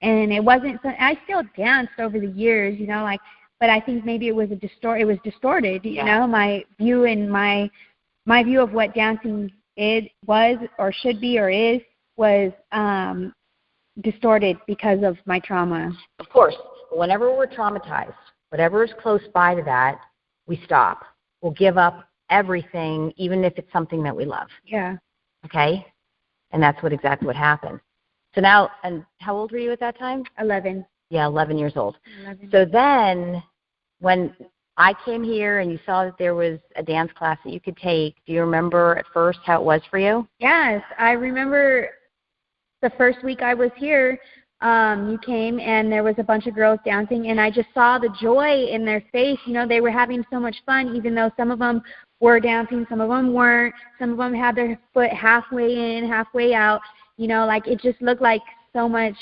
[SPEAKER 2] and it wasn't, I still danced over the years, but I think maybe it was distorted, my view and my view of what dancing was or should be or is was distorted because of my trauma.
[SPEAKER 1] Of course, whenever we're traumatized, whatever is close by to that, we stop. We'll give up everything, even if it's something that we love.
[SPEAKER 2] Yeah.
[SPEAKER 1] Okay? And that's exactly what happened. So now, and how old were you at that time?
[SPEAKER 2] 11.
[SPEAKER 1] Yeah, 11 years old.
[SPEAKER 2] 11.
[SPEAKER 1] So then, when I came here and you saw that there was a dance class that you could take, do you remember at first how it was for you?
[SPEAKER 2] Yes, I remember the first week I was here, you came and there was a bunch of girls dancing, and I just saw the joy in their face. They were having so much fun, even though some of them were dancing, some of them weren't. Some of them had their foot halfway in, halfway out. It just looked like so much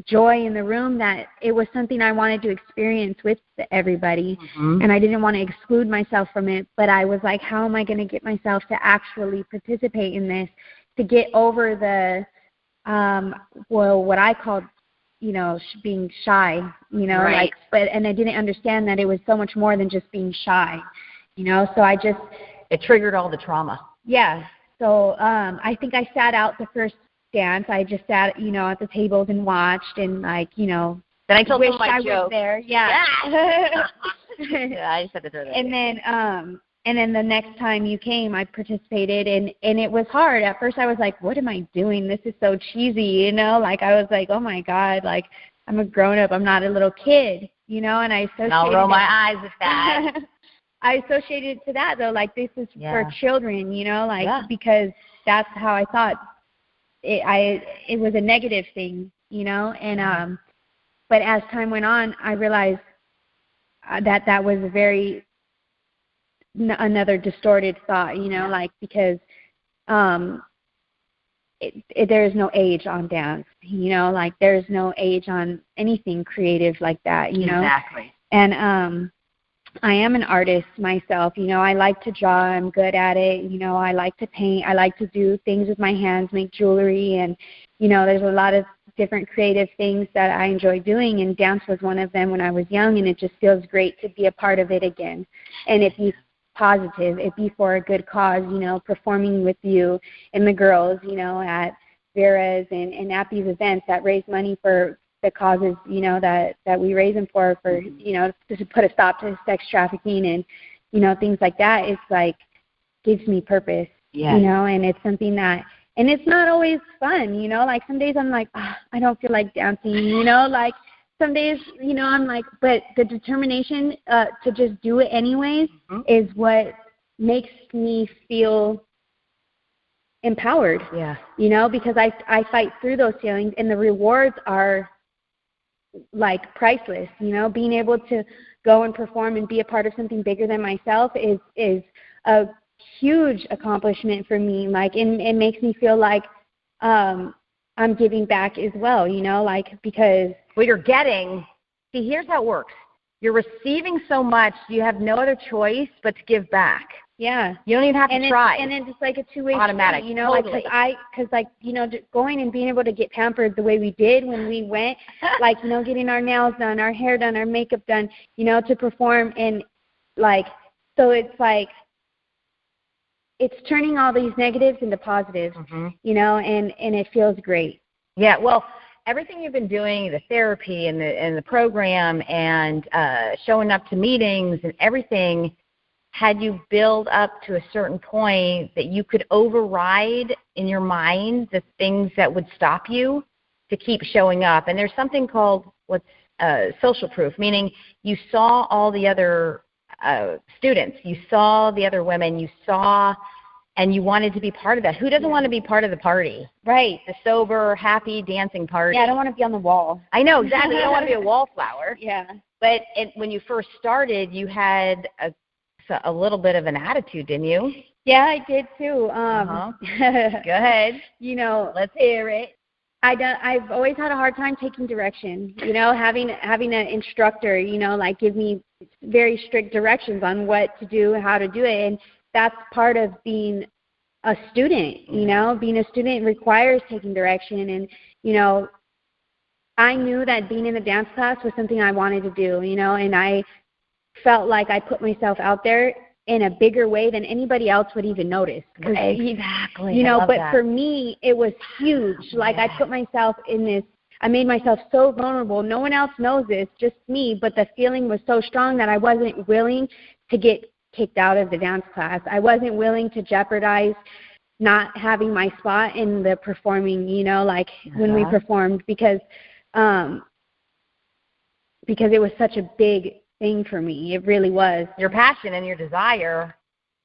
[SPEAKER 2] joy in the room that it was something I wanted to experience with everybody. And I didn't want to exclude myself from it, but I was like, how am I going to get myself to actually participate in this, to get over the what I called, being shy,
[SPEAKER 1] right.
[SPEAKER 2] And I didn't understand that it was so much more than just being shy, so
[SPEAKER 1] it triggered all the trauma.
[SPEAKER 2] Yeah. So I think I sat out the first dance. I just sat, at the tables and watched, and then
[SPEAKER 1] I told
[SPEAKER 2] wish
[SPEAKER 1] them my
[SPEAKER 2] I
[SPEAKER 1] joke.
[SPEAKER 2] was there. Yeah.
[SPEAKER 1] Yeah, I just had to throw that
[SPEAKER 2] in. And then the next time you came, I participated, and it was hard. At first, I was like, what am I doing? This is so cheesy, I was like, oh, my God, I'm a grown-up. I'm not a little kid. you know, and I associated
[SPEAKER 1] I'll roll my eyes at that.
[SPEAKER 2] I associated it to that, though, like this is for children, you know, like because that's how I thought it was a negative thing, you know, and but as time went on, I realized that was a very another distorted thought, you know, like because there is no age on dance, you know, like there's no age on anything creative like that, you know.
[SPEAKER 1] Exactly.
[SPEAKER 2] And I am an artist myself, you know. I like to draw. I'm good at it, you know. I like to paint. I like to do things with my hands, make jewelry, and, you know, there's a lot of different creative things that I enjoy doing, and dance was one of them when I was young, and it just feels great to be a part of it again. And it be positive, it be for a good cause, you know, performing with you and the girls, you know, at Vera's and at these events that raise money for the causes, you know, that we raise them for, you know, to put a stop to sex trafficking and, you know, things like that. It's like, gives me purpose, you know, and it's something that, and it's not always fun, you know, like some days I'm like, I don't feel like dancing, you know, like some days, you know, I'm like, but the determination to just do it anyways is what makes me feel empowered, you know, because I fight through those feelings, and the rewards are like priceless, you know. Being able to go and perform and be a part of something bigger than myself is a huge accomplishment for me. Like, it makes me feel like I'm giving back as well, you know, like, because
[SPEAKER 1] you're getting, see, here's how it works. You're receiving so much, you have no other choice but to give back.
[SPEAKER 2] Yeah.
[SPEAKER 1] You don't even have to try.
[SPEAKER 2] And it's like a two-way
[SPEAKER 1] automatic,
[SPEAKER 2] street, you know,
[SPEAKER 1] totally.
[SPEAKER 2] because like, you know, going and being able to get pampered the way we did when we went, like, you know, getting our nails done, our hair done, our makeup done, you know, to perform, and like, so it's like, it's turning all these negatives into positives, you know, and it feels great.
[SPEAKER 1] Yeah, well, everything you've been doing, the therapy and the program and showing up to meetings and everything, had you build up to a certain point that you could override in your mind the things that would stop you to keep showing up. And there's something called social proof, meaning you saw all the other students, you saw the other women, you saw, and you wanted to be part of that. Who doesn't want to be part of the party?
[SPEAKER 2] Right.
[SPEAKER 1] The sober, happy, dancing party.
[SPEAKER 2] Yeah, I don't want to be on the wall.
[SPEAKER 1] I know, exactly. You don't want to be a wallflower.
[SPEAKER 2] Yeah.
[SPEAKER 1] But when you first started, you had a little bit of an attitude, didn't you?
[SPEAKER 2] Yeah, I did too.
[SPEAKER 1] Go ahead.
[SPEAKER 2] You know,
[SPEAKER 1] let's hear it.
[SPEAKER 2] I've always had a hard time taking direction. You know, having an instructor, you know, like give me very strict directions on what to do, how to do it, and that's part of being a student. You know, being a student requires taking direction, and you know, I knew that being in the dance class was something I wanted to do. You know, and I felt like I put myself out there in a bigger way than anybody else would even notice.
[SPEAKER 1] Exactly.
[SPEAKER 2] You know, but for me, it was huge. Like, I put myself in this, I made myself so vulnerable. No one else knows this, just me, but the feeling was so strong that I wasn't willing to get kicked out of the dance class. I wasn't willing to jeopardize not having my spot in the performing, you know, like when we performed, because it was such a big thing for me. It really was.
[SPEAKER 1] Your passion and your desire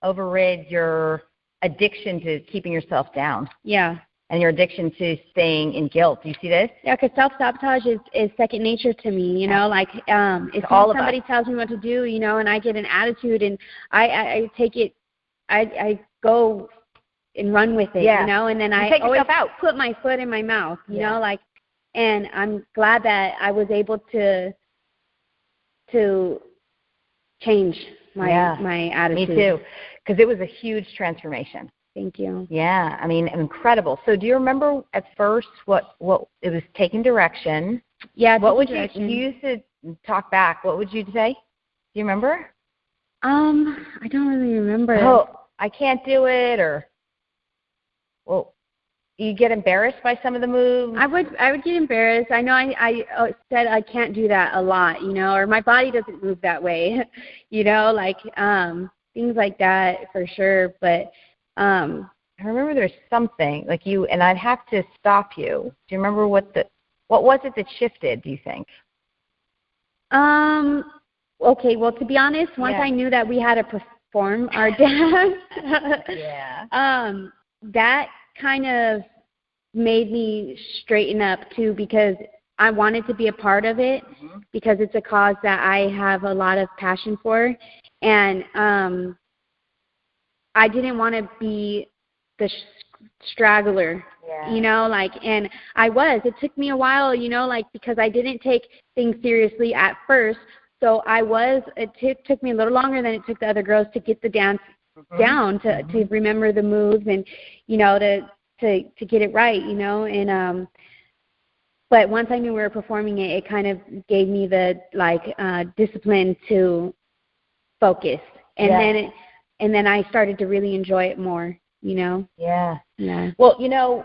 [SPEAKER 1] overrid your addiction to keeping yourself down.
[SPEAKER 2] Yeah.
[SPEAKER 1] And your addiction to staying in guilt. Do you see this?
[SPEAKER 2] Yeah, because self-sabotage is second nature to me, you know, like if somebody tells me what to do, you know, and I get an attitude and I take it, I go and run with it, you know, and then I always put my foot in my mouth, you know, like, and I'm glad that I was able to change my attitude.
[SPEAKER 1] Me too, because it was a huge transformation.
[SPEAKER 2] Thank you.
[SPEAKER 1] Yeah, I mean, incredible. So do you remember at first what it was taking direction?
[SPEAKER 2] Yeah,
[SPEAKER 1] what would you used to talk back? What would you say? Do you remember?
[SPEAKER 2] I don't really remember.
[SPEAKER 1] Oh, I can't do it, or you get embarrassed by some of the moves?
[SPEAKER 2] I would get embarrassed. I know I said I can't do that a lot, you know, or my body doesn't move that way, you know, like things like that for sure. But I
[SPEAKER 1] remember there's something like you, and I'd have to stop you. Do you remember what was it that shifted, do you think?
[SPEAKER 2] Okay, well, to be honest, once I knew that we had to perform our dance, that kind of made me straighten up too, because I wanted to be a part of it, because it's a cause that I have a lot of passion for, and I didn't want to be the straggler, you know, like, and it took me a while, you know, like, because I didn't take things seriously at first. So it took me a little longer than it took the other girls to get the dance down, to remember the moves and, you know, to get it right, you know. And but once I knew we were performing it, it kind of gave me the discipline to focus, and then I started to really enjoy it more, you know.
[SPEAKER 1] Yeah. Well, you know,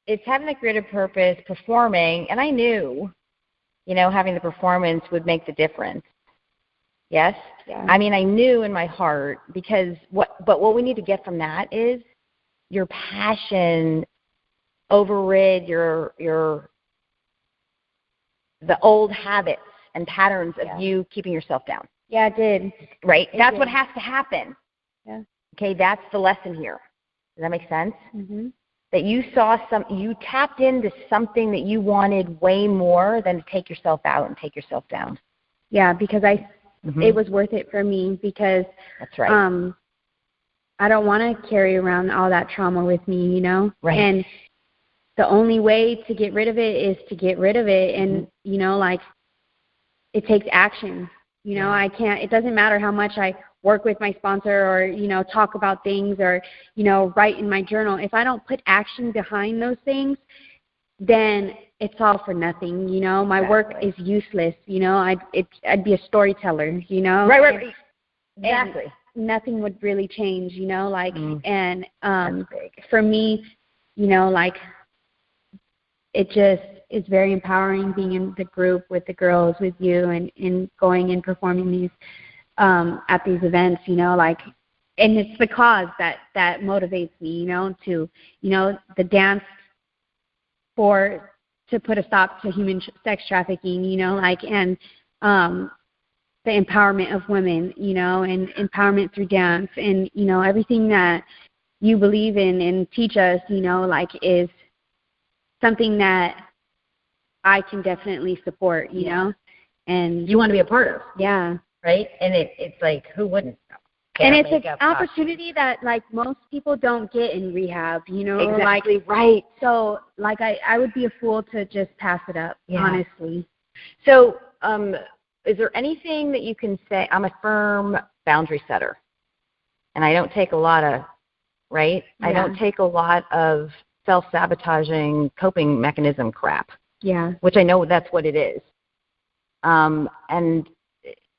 [SPEAKER 1] it's having the creative purpose, performing, and I knew, you know, having the performance would make the difference. Yes?
[SPEAKER 2] Yeah.
[SPEAKER 1] I mean, I knew in my heart, because what we need to get from that is your passion overrid the old habits and patterns of you keeping yourself down.
[SPEAKER 2] Yeah, it did.
[SPEAKER 1] Right? That's what has to happen.
[SPEAKER 2] Yeah.
[SPEAKER 1] Okay, that's the lesson here. Does that make sense?
[SPEAKER 2] Mm-hmm.
[SPEAKER 1] That you you tapped into something that you wanted way more than to take yourself out and take yourself down.
[SPEAKER 2] Yeah, because it was worth it for me, because
[SPEAKER 1] that's right.
[SPEAKER 2] I don't want to carry around all that trauma with me, you know.
[SPEAKER 1] Right.
[SPEAKER 2] And the only way to get rid of it is to get rid of it, and you know, like, it takes action. You know, it doesn't matter how much I work with my sponsor or, you know, talk about things or, you know, write in my journal. If I don't put action behind those things, then it's all for nothing, you know. My work is useless, you know. I'd be a storyteller, you know.
[SPEAKER 1] Right. Exactly.
[SPEAKER 2] And nothing would really change, you know, like, and for me, you know, like, it just is very empowering being in the group with the girls, with you, and going and performing these at these events, you know, like, and it's the cause that motivates me, you know, to, you know, the dance to put a stop to human sex trafficking, you know, like, and the empowerment of women, you know, and empowerment through dance, and, you know, everything that you believe in and teach us, you know, like, is something that I can definitely support, you know, and
[SPEAKER 1] you want to be a part of.
[SPEAKER 2] Yeah.
[SPEAKER 1] Right? And it's like, who wouldn't?
[SPEAKER 2] And it's an opportunity that, like, most people don't get in rehab, you know.
[SPEAKER 1] Exactly,
[SPEAKER 2] like,
[SPEAKER 1] right.
[SPEAKER 2] So, like, I would be a fool to just pass it up, honestly.
[SPEAKER 1] So, is there anything that you can say? I'm a firm boundary setter, and I don't take a lot of, right? Yeah. I don't take a lot of self-sabotaging coping mechanism crap.
[SPEAKER 2] Yeah.
[SPEAKER 1] Which I know that's what it is. And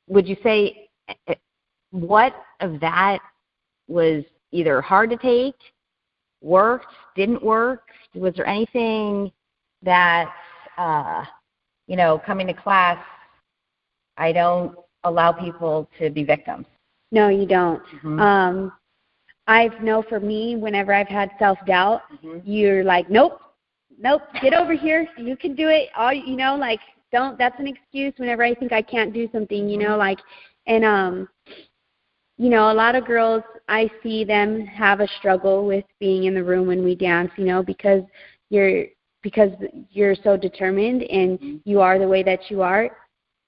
[SPEAKER 1] would you say what of that was either hard to take, worked, didn't work? Was there anything that, you know, coming to class, I don't allow people to be victims?
[SPEAKER 2] No, you don't. I know for me, whenever I've had self-doubt, you're like, nope, get over here. You can do it. All, you know, like, that's an excuse whenever I think I can't do something, you know, like, and, you know, a lot of girls, I see them have a struggle with being in the room when we dance, you know, because you're so determined and you are the way that you are.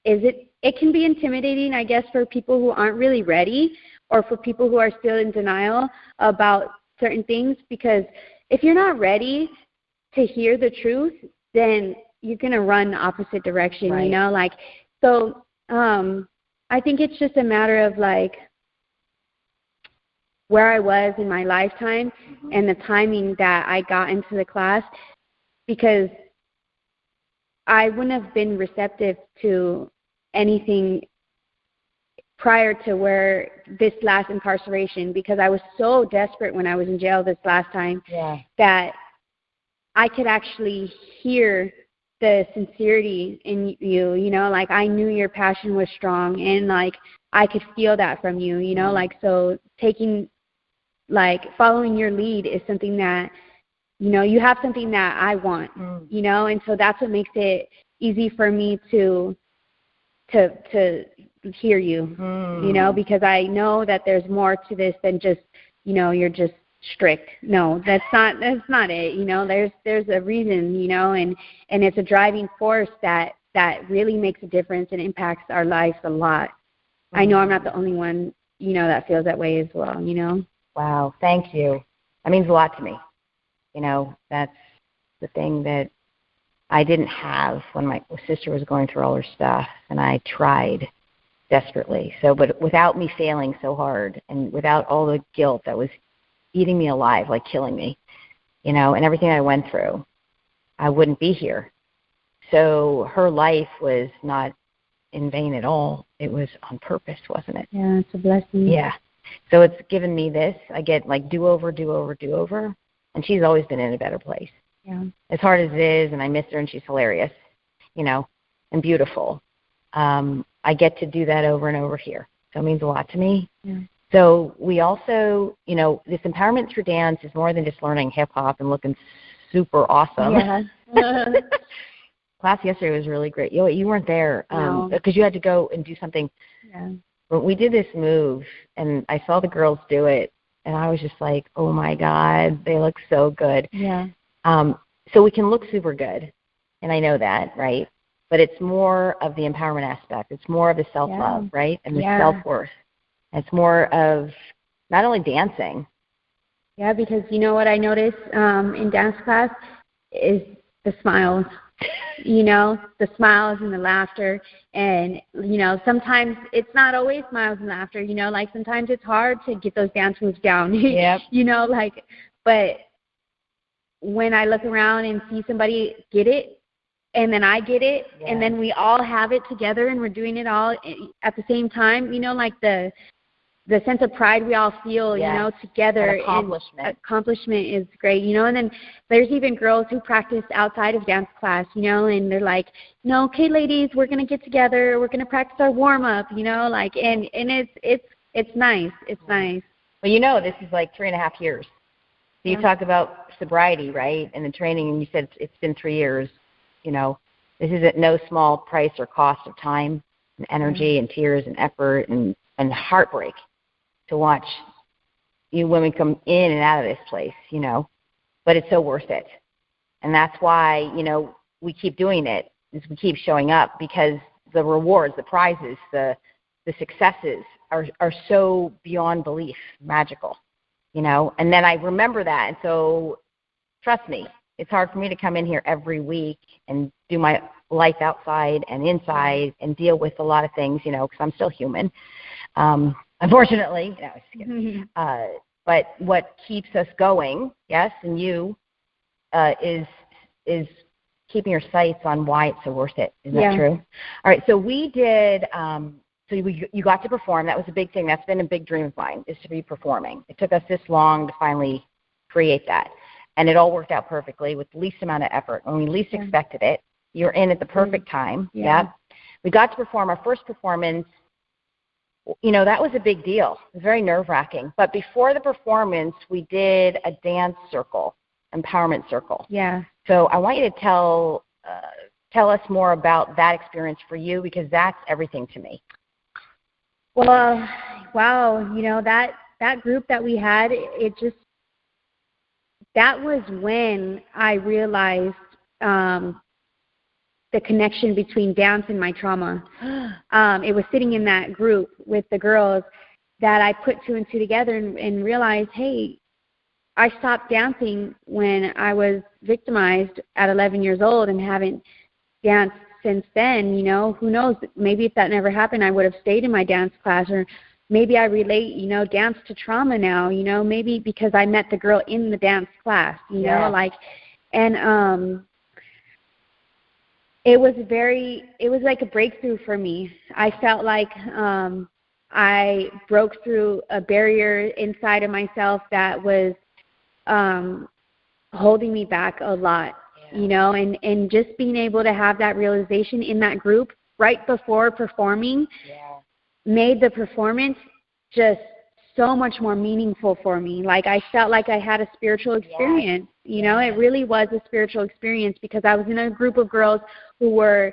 [SPEAKER 2] It can be intimidating, I guess, for people who aren't really ready, or for people who are still in denial about certain things, because if you're not ready to hear the truth, then you're going to run the opposite direction, you know, like, so I think it's just a matter of, like, where I was in my lifetime and the timing that I got into the class, because I wouldn't have been receptive to anything prior to where this last incarceration, because I was so desperate when I was in jail this last time that I could actually hear the sincerity in you, you know, like, I knew your passion was strong, and, like, I could feel that from you, you know, like, so following your lead is something that, you know, you have something that I want, you know, and so that's what makes it easy for me to to hear you, you know, because I know that there's more to this than just, you know, you're just strict. No, that's not it. You know, there's a reason, you know, and it's a driving force that really makes a difference and impacts our lives a lot. I know I'm not the only one, you know, that feels that way as well, you know.
[SPEAKER 1] Wow, thank you. That means a lot to me. You know, that's the thing that I didn't have when my sister was going through all her stuff, and I tried desperately. So, but without me failing so hard and without all the guilt that was eating me alive, like killing me, you know, and everything I went through, I wouldn't be here. So her life was not in vain at all. It was on purpose, wasn't it?
[SPEAKER 2] Yeah, it's a blessing.
[SPEAKER 1] Yeah. So it's given me this. I get like do-over, and she's always been in a better place.
[SPEAKER 2] Yeah.
[SPEAKER 1] As hard as it is, and I miss her, and she's hilarious, you know, and beautiful. I get to do that over and over here. So it means a lot to me.
[SPEAKER 2] Yeah.
[SPEAKER 1] So we also, you know, this empowerment through dance is more than just learning hip-hop and looking super awesome.
[SPEAKER 2] Yeah.
[SPEAKER 1] Class yesterday was really great. You weren't there because you had to go and do something.
[SPEAKER 2] Yeah.
[SPEAKER 1] But we did this move, and I saw the girls do it, and I was just like, oh, my God, they look so good.
[SPEAKER 2] Yeah.
[SPEAKER 1] So we can look super good, and I know that, right? But it's more of the empowerment aspect. It's more of the self-love, right, and the self-worth. It's more of not only dancing.
[SPEAKER 2] Yeah, because you know what I noticed in dance class is the smiles. You know, the smiles and the laughter. And, you know, sometimes it's not always smiles and laughter. You know, like sometimes it's hard to get those dance moves down.
[SPEAKER 1] Yep.
[SPEAKER 2] You know, like, but when I look around and see somebody get it, and then I get it, and then we all have it together, and we're doing it all at the same time, you know, like the sense of pride we all feel, you know, together.
[SPEAKER 1] Accomplishment.
[SPEAKER 2] And accomplishment is great, you know. And then there's even girls who practice outside of dance class, you know, and they're like, no, okay, ladies, we're going to get together. We're going to practice our warm-up, you know, like, and it's nice. It's nice.
[SPEAKER 1] Well, you know, this is like 3.5 years. So you talk about sobriety, right, and the training, and you said it's been 3 years. You know, this is at no small price or cost of time and energy and tears and effort and heartbreak to watch you women come in and out of this place, you know. But it's so worth it. And that's why, you know, we keep doing it, is we keep showing up, because the rewards, the prizes, the successes are so beyond belief, magical, you know. And then I remember that. And so trust me, it's hard for me to come in here every week and do my life outside and inside and deal with a lot of things, you know, because I'm still human, unfortunately. No, just kidding. But what keeps us going, yes, and you, is keeping your sights on why it's so worth it. Is that true? All right, so we did, so you got to perform. That was a big thing. That's been a big dream of mine, is to be performing. It took us this long to finally create that. And it all worked out perfectly with the least amount of effort. When we least expected it, you're in at the perfect time. Yeah. We got to perform our first performance. You know, that was a big deal. It was very nerve-wracking. But before the performance, we did a dance circle, empowerment circle.
[SPEAKER 2] Yeah.
[SPEAKER 1] So I want you to tell us more about that experience for you, because that's everything to me.
[SPEAKER 2] Well, wow, you know, that group that we had, that was when I realized the connection between dance and my trauma. It was sitting in that group with the girls that I put 2 and 2 together and realized, hey, I stopped dancing when I was victimized at 11 years old and haven't danced since then. You know, who knows? Maybe if that never happened, I would have stayed in my dance class, or maybe I relate, you know, dance to trauma now, you know, maybe because I met the girl in the dance class, you know, like, and it was like a breakthrough for me. I felt like I broke through a barrier inside of myself that was holding me back a lot, you know, and just being able to have that realization in that group right before performing made the performance just so much more meaningful for me. Like, I felt like I had a spiritual experience. You know, it really was a spiritual experience, because I was in a group of girls who were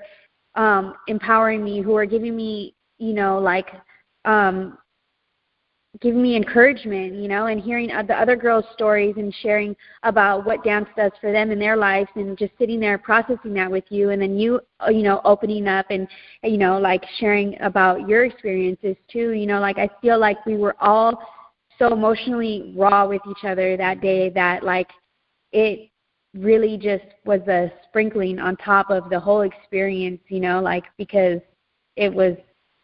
[SPEAKER 2] empowering me, who are giving me, like giving me encouragement, and hearing the other girls' stories and sharing about what dance does for them in their lives, and just sitting there processing that with you, and then you, opening up and, like sharing about your experiences too. Like I feel like we were all so emotionally raw with each other that day that like it really just was a sprinkling on top of the whole experience, like because it was,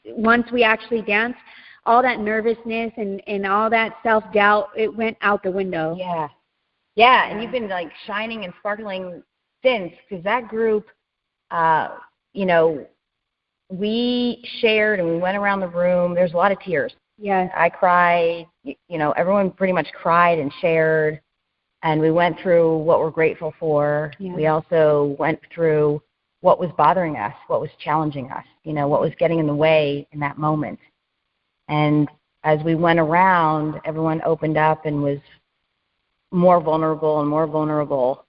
[SPEAKER 2] once we actually danced, all that nervousness and all that self-doubt, it went out the window.
[SPEAKER 1] Yeah, and you've been like shining and sparkling since, because that group, we shared and we went around the room. There's a lot of tears.
[SPEAKER 2] Yeah.
[SPEAKER 1] I cried, everyone pretty much cried and shared, and we went through what we're grateful for. Yeah. We also went through what was bothering us, what was challenging us, what was getting in the way in that moment. And as we went around, everyone opened up and was more vulnerable and more vulnerable.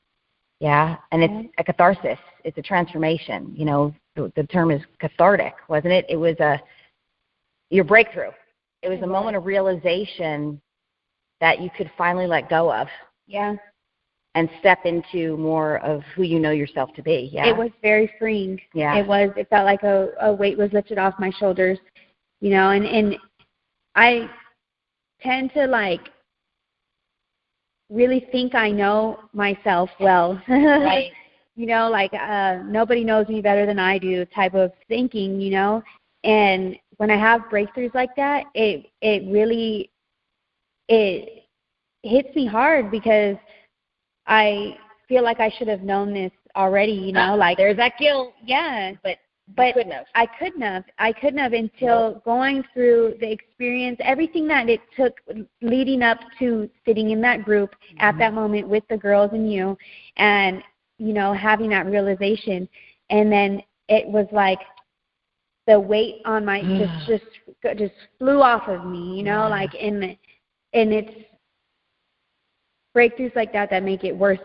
[SPEAKER 1] Yeah, and it's a catharsis. It's a transformation. The term is cathartic, wasn't it? It was your breakthrough. It was a moment of realization that you could finally let go of.
[SPEAKER 2] Yeah. And
[SPEAKER 1] step into more of who you know yourself to be. Yeah.
[SPEAKER 2] It was very freeing.
[SPEAKER 1] Yeah.
[SPEAKER 2] It felt like a weight was lifted off my shoulders, and I tend to like really think I know myself well.
[SPEAKER 1] Right.
[SPEAKER 2] Nobody knows me better than I do type of thinking, and when I have breakthroughs like that, it really hits me hard, because I feel like I should have known this already, like
[SPEAKER 1] there's that guilt.
[SPEAKER 2] Yeah,
[SPEAKER 1] but
[SPEAKER 2] I couldn't have until going through the experience, everything that it took leading up to sitting in that group at that moment with the girls and you, and having that realization, and then it was like the weight on my just flew off of me, like and it's breakthroughs like that make it worth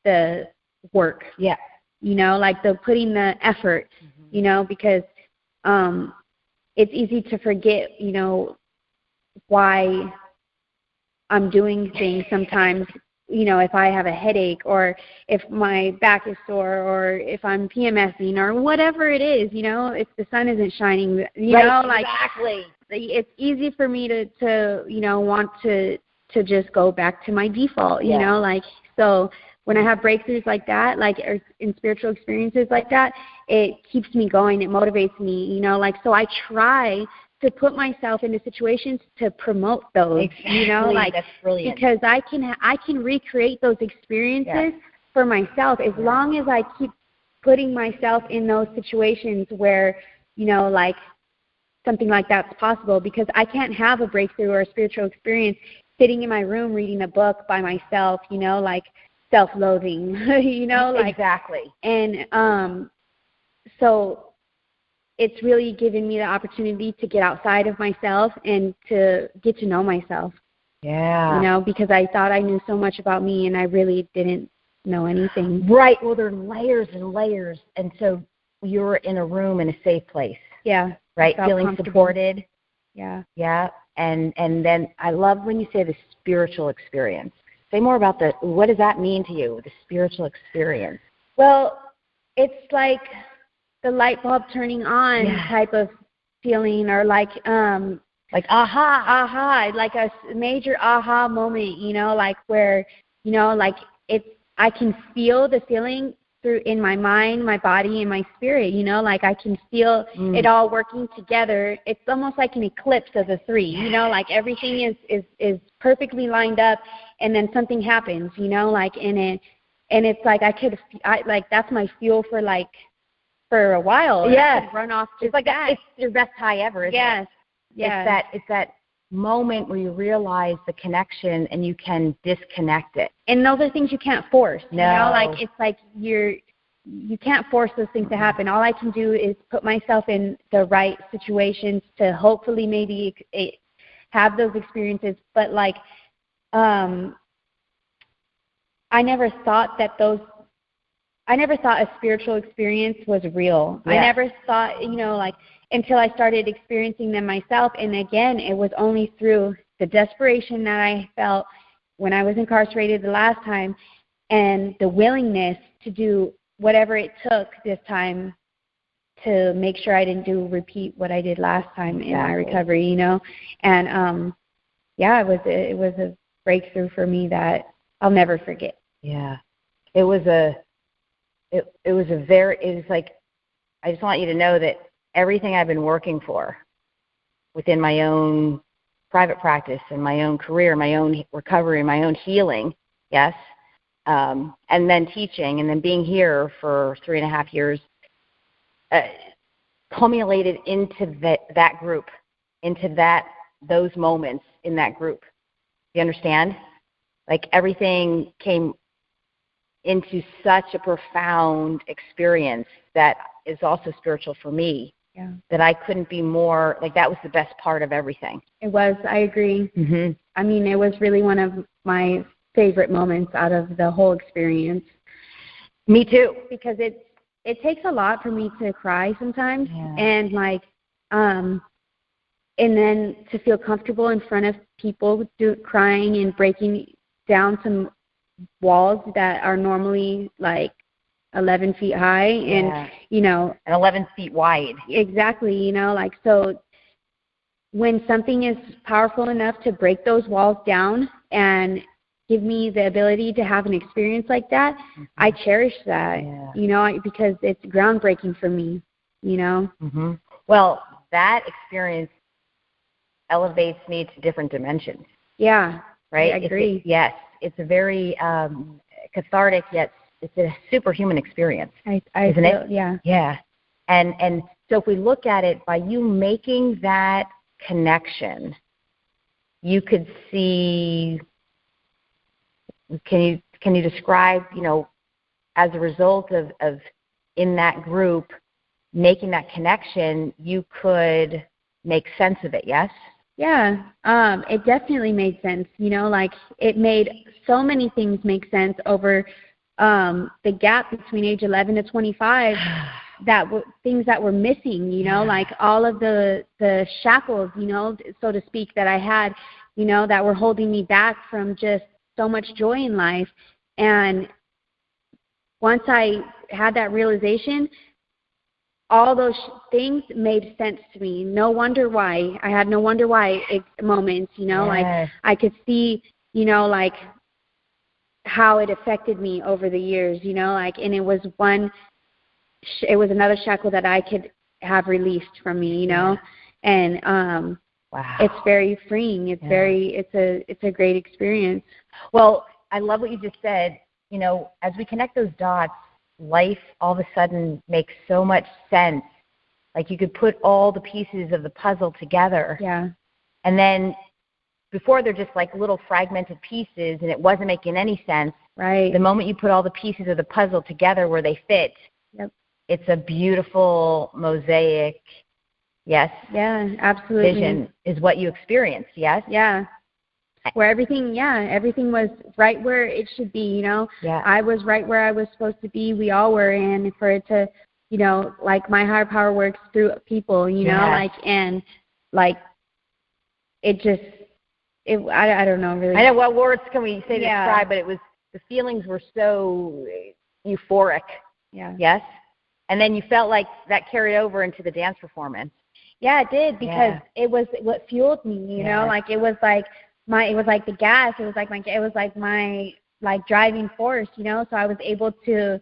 [SPEAKER 2] the work.
[SPEAKER 1] Yeah.
[SPEAKER 2] Like the putting the effort, because it's easy to forget, why I'm doing things sometimes, if I have a headache, or if my back is sore, or if I'm PMSing, or whatever it is, if the sun isn't shining,
[SPEAKER 1] right,
[SPEAKER 2] like
[SPEAKER 1] exactly.
[SPEAKER 2] It's easy for me to want to just go back to my default, like, so when I have breakthroughs like that, like in spiritual experiences like that, it keeps me going. It motivates me, like, so I try to put myself into situations to promote those,
[SPEAKER 1] exactly.
[SPEAKER 2] Like,
[SPEAKER 1] that's brilliant.
[SPEAKER 2] because I can recreate those experiences for myself as long as I keep putting myself in those situations where, like something like that's possible, because I can't have a breakthrough or a spiritual experience sitting in my room reading a book by myself, like self-loathing, like
[SPEAKER 1] exactly.
[SPEAKER 2] And so it's really given me the opportunity to get outside of myself and to get to know myself.
[SPEAKER 1] Yeah.
[SPEAKER 2] Because I thought I knew so much about me, and I really didn't know anything.
[SPEAKER 1] Right. Well, there are layers and layers, and so you're in a room in a safe place.
[SPEAKER 2] Yeah.
[SPEAKER 1] Right. Feeling supported.
[SPEAKER 2] Yeah.
[SPEAKER 1] Yeah. And then I love when you say the spiritual experience. Say more about what does that mean to you, the spiritual experience?
[SPEAKER 2] Well, it's like the light bulb turning on type of feeling, or like aha, like a major aha moment, like where, like I can feel the feeling through in my mind, my body, and my spirit, like I can feel it all working together. It's almost like an eclipse of the three, like everything is perfectly lined up, and then something happens, like and it's like like that's my fuel for a while.
[SPEAKER 1] Yes.
[SPEAKER 2] I could run off just
[SPEAKER 1] it's like
[SPEAKER 2] that.
[SPEAKER 1] It's your best high ever, isn't it?
[SPEAKER 2] Yes.
[SPEAKER 1] It's that moment where you realize the connection and you can disconnect it.
[SPEAKER 2] And those are things you can't force.
[SPEAKER 1] No.
[SPEAKER 2] Like it's like you can't force those things to happen. All I can do is put myself in the right situations to hopefully maybe have those experiences. But like, I never thought that I never thought a spiritual experience was real.
[SPEAKER 1] Yeah.
[SPEAKER 2] I never thought, like, until I started experiencing them myself. And again, it was only through the desperation that I felt when I was incarcerated the last time, and the willingness to do whatever it took this time to make sure I didn't repeat what I did last time in my recovery, And it was a breakthrough for me that I'll never forget.
[SPEAKER 1] Yeah. It was like, I just want you to know that everything I've been working for within my own private practice and my own career, my own recovery, my own healing, yes, and then teaching and then being here for 3.5 years, culminated into that group, into those moments in that group. You understand? Like everything came into such a profound experience that is also spiritual for me.
[SPEAKER 2] Yeah.
[SPEAKER 1] That I couldn't be more, like that was the best part of everything.
[SPEAKER 2] It was, I agree.
[SPEAKER 1] Mm-hmm.
[SPEAKER 2] I mean, it was really one of my favorite moments out of the whole experience.
[SPEAKER 1] Me too.
[SPEAKER 2] Because it takes a lot for me to cry sometimes, and and then to feel comfortable in front of people crying and breaking down some walls that are normally like 11 feet high and,
[SPEAKER 1] and 11 feet wide.
[SPEAKER 2] Exactly, so when something is powerful enough to break those walls down and give me the ability to have an experience like that, I cherish that, because it's groundbreaking for me,
[SPEAKER 1] Mm-hmm. Well, that experience elevates me to different dimensions.
[SPEAKER 2] Yeah.
[SPEAKER 1] Right?
[SPEAKER 2] I agree.
[SPEAKER 1] Yes. It's a very cathartic, yet it's a superhuman experience. Isn't it?
[SPEAKER 2] Yeah.
[SPEAKER 1] Yeah. And so if we look at it, by you making that connection, you could see, can you describe, as a result of in that group making that connection, you could make sense of it, yes?
[SPEAKER 2] Yeah, it definitely made sense. It made so many things make sense over the gap between age 11 to 25. Things that were missing, like all of the shackles, so to speak, that I had, that were holding me back from just so much joy in life. And once I had that realization, all those things made sense to me. No wonder why. I had no wonder why moments, like I could see, like how it affected me over the years, and it was another shackle that I could have released from me, and
[SPEAKER 1] wow.
[SPEAKER 2] It's very freeing. It's a great experience.
[SPEAKER 1] Well, I love what you just said. As we connect those dots, life all of a sudden makes so much sense. Like you could put all the pieces of the puzzle together.
[SPEAKER 2] Yeah.
[SPEAKER 1] And then before they're just like little fragmented pieces and it wasn't making any sense.
[SPEAKER 2] Right.
[SPEAKER 1] The moment you put all the pieces of the puzzle together where they fit, it's a beautiful mosaic. Yes.
[SPEAKER 2] Yeah, absolutely.
[SPEAKER 1] Vision is what you experienced, yes?
[SPEAKER 2] Yeah. Where everything was right where it should be,
[SPEAKER 1] Yeah.
[SPEAKER 2] I was right where I was supposed to be. We all were, and for it to, like my higher power works through people, and it just, I don't know really.
[SPEAKER 1] I know what words can we say to describe, but the feelings were so euphoric.
[SPEAKER 2] Yeah.
[SPEAKER 1] Yes? And then you felt like that carried over into the dance performance.
[SPEAKER 2] Yeah, it did, because it was what fueled me, you know, like it was like the gas, it was like my driving force, so I was able to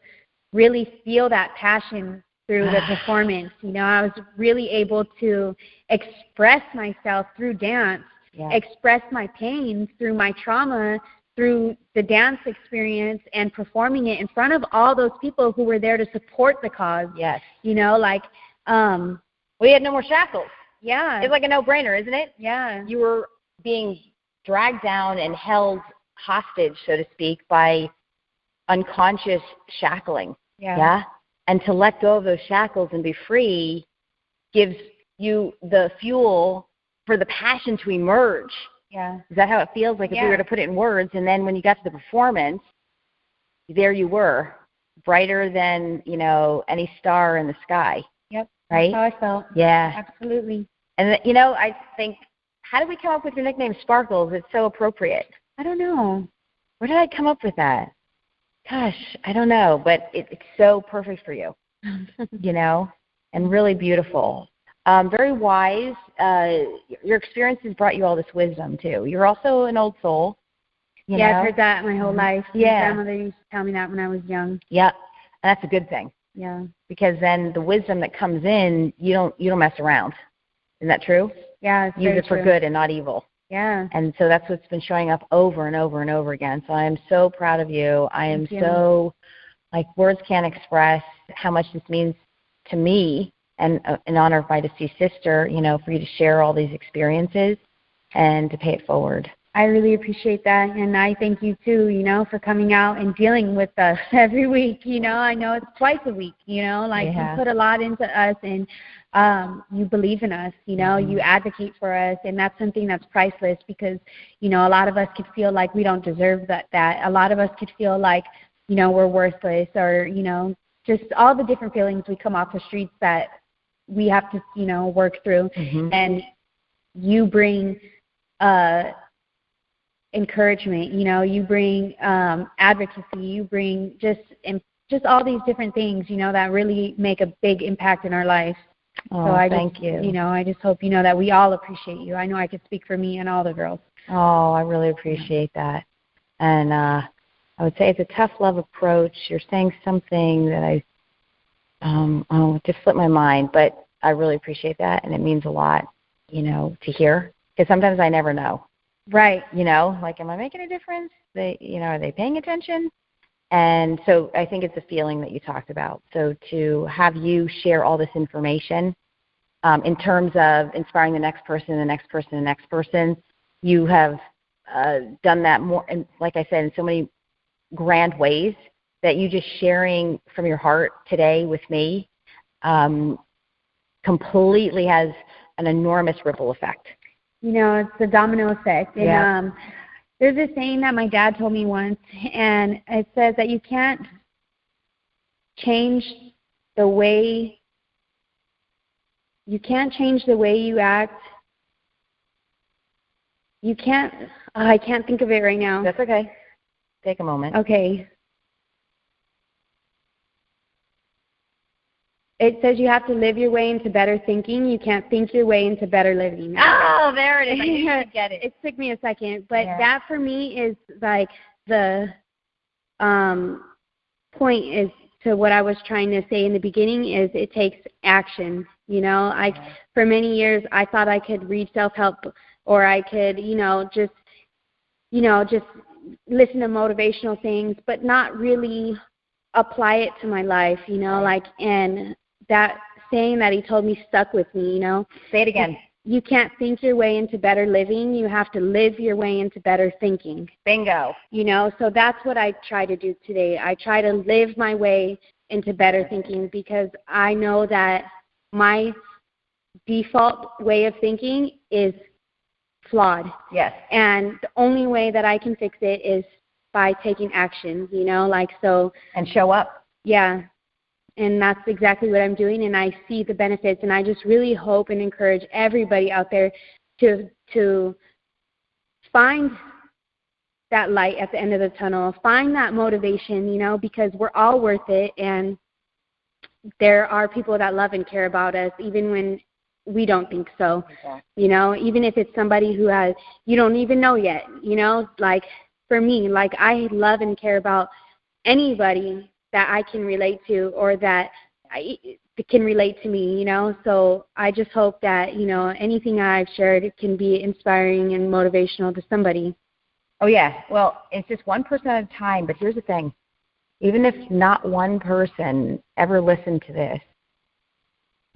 [SPEAKER 2] really feel that passion through the performance, I was really able to express myself through dance, express my pain through my trauma, through the dance experience and performing it in front of all those people who were there to support the cause.
[SPEAKER 1] Yes.
[SPEAKER 2] We
[SPEAKER 1] had no more shackles.
[SPEAKER 2] Yeah.
[SPEAKER 1] It's like a no-brainer, isn't it?
[SPEAKER 2] Yeah.
[SPEAKER 1] You were being dragged down and held hostage, so to speak, by unconscious shackling. Yeah? And to let go of those shackles and be free gives you the fuel for the passion to emerge.
[SPEAKER 2] Yeah.
[SPEAKER 1] Is that how it feels? Like if we were to put it in words, and then when you got to the performance, there you were, brighter than, any star in the sky.
[SPEAKER 2] Yep.
[SPEAKER 1] Right?
[SPEAKER 2] That's how I felt.
[SPEAKER 1] Yeah.
[SPEAKER 2] Absolutely.
[SPEAKER 1] And, I think, how did we come up with your nickname, Sparkles? It's so appropriate.
[SPEAKER 2] I don't know.
[SPEAKER 1] Where did I come up with that? Gosh, I don't know, but it's so perfect for you, and really beautiful. Very wise. Your experiences brought you all this wisdom, too. You're also an old soul.
[SPEAKER 2] I've heard that my whole life.
[SPEAKER 1] Yeah.
[SPEAKER 2] My grandmother used to tell me that when I was young.
[SPEAKER 1] Yeah, and that's a good thing.
[SPEAKER 2] Yeah.
[SPEAKER 1] Because then the wisdom that comes in, you don't mess around. Isn't that true?
[SPEAKER 2] Yeah, it's
[SPEAKER 1] Use it for good and not evil.
[SPEAKER 2] Yeah.
[SPEAKER 1] And so that's what's been showing up over and over and over again. So I am so proud of you. I am so, words can't express how much this means to me, and in honor of my deceased sister, for you to share all these experiences and to pay it forward.
[SPEAKER 2] I really appreciate that, and I thank you too, for coming out and dealing with us every week. I know it's twice a week, you put a lot into us, and you believe in us, you advocate for us, and that's something that's priceless because, a lot of us could feel like we don't deserve that. A lot of us could feel like, we're worthless or, just all the different feelings we come off the streets that we have to, work through.
[SPEAKER 1] Mm-hmm.
[SPEAKER 2] And you bring encouragement, you bring advocacy, you bring just all these different things, that really make a big impact in our lives.
[SPEAKER 1] Oh,
[SPEAKER 2] so
[SPEAKER 1] thank you.
[SPEAKER 2] I just hope that we all appreciate you. I know I could speak for me and all the girls.
[SPEAKER 1] Oh, I really appreciate that. And I would say it's a tough love approach. You're saying something that just slipped my mind, but I really appreciate that, and it means a lot, to hear, because sometimes I never know.
[SPEAKER 2] Right.
[SPEAKER 1] Am I making a difference? Are they paying attention? And so I think it's a feeling that you talked about. So to have you share all this information in terms of inspiring the next person, the next person, the next person, you have done that more, and like I said, in so many grand ways that you just sharing from your heart today with me completely has an enormous ripple effect.
[SPEAKER 2] It's the domino effect. And
[SPEAKER 1] yeah.
[SPEAKER 2] There's a saying that my dad told me once, and it says that you can't change the way you act. You can't, I can't think of it right now.
[SPEAKER 1] That's okay. Take a moment.
[SPEAKER 2] Okay. It says you have to live your way into better thinking. You can't think your way into better living.
[SPEAKER 1] Oh, there it is. I didn't get it.
[SPEAKER 2] It took me a second. But that for me is the point is to what I was trying to say in the beginning is it takes action. For many years I thought I could read self-help or I could, just listen to motivational things, but not really apply it to my life, and that saying that he told me stuck with me,
[SPEAKER 1] Say it again.
[SPEAKER 2] You can't think your way into better living. You have to live your way into better thinking.
[SPEAKER 1] Bingo.
[SPEAKER 2] So that's what I try to do today. I try to live my way into better thinking because I know that my default way of thinking is flawed.
[SPEAKER 1] Yes.
[SPEAKER 2] And the only way that I can fix it is by taking action, so.
[SPEAKER 1] And show up.
[SPEAKER 2] Yeah. And that's exactly what I'm doing, and I see the benefits, and I just really hope and encourage everybody out there to find that light at the end of the tunnel, find that motivation, because we're all worth it, and there are people that love and care about us, even when we don't think so.
[SPEAKER 1] Exactly.
[SPEAKER 2] Even if it's somebody who you don't even know yet, for me, I love and care about anybody that I can relate to or that can relate to me, So I just hope that, anything I've shared can be inspiring and motivational to somebody.
[SPEAKER 1] Oh, yeah. Well, it's just one person at a time, but here's the thing. Even if not one person ever listened to this,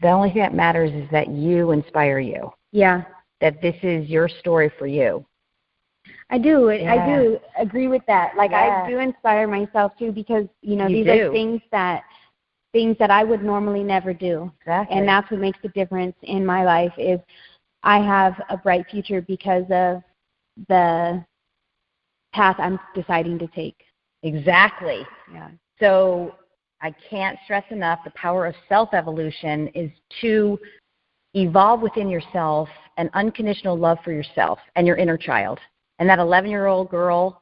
[SPEAKER 1] the only thing that matters is that you inspire you.
[SPEAKER 2] Yeah.
[SPEAKER 1] That this is your story for you.
[SPEAKER 2] I do. Yeah. I do agree with that. I do inspire myself too because, these are things that I would normally never do.
[SPEAKER 1] Exactly.
[SPEAKER 2] And that's what makes the difference in my life is I have a bright future because of the path I'm deciding to take.
[SPEAKER 1] Exactly.
[SPEAKER 2] Yeah.
[SPEAKER 1] So I can't stress enough, the power of self-evolution is to evolve within yourself an unconditional love for yourself and your inner child. And that 11-year-old girl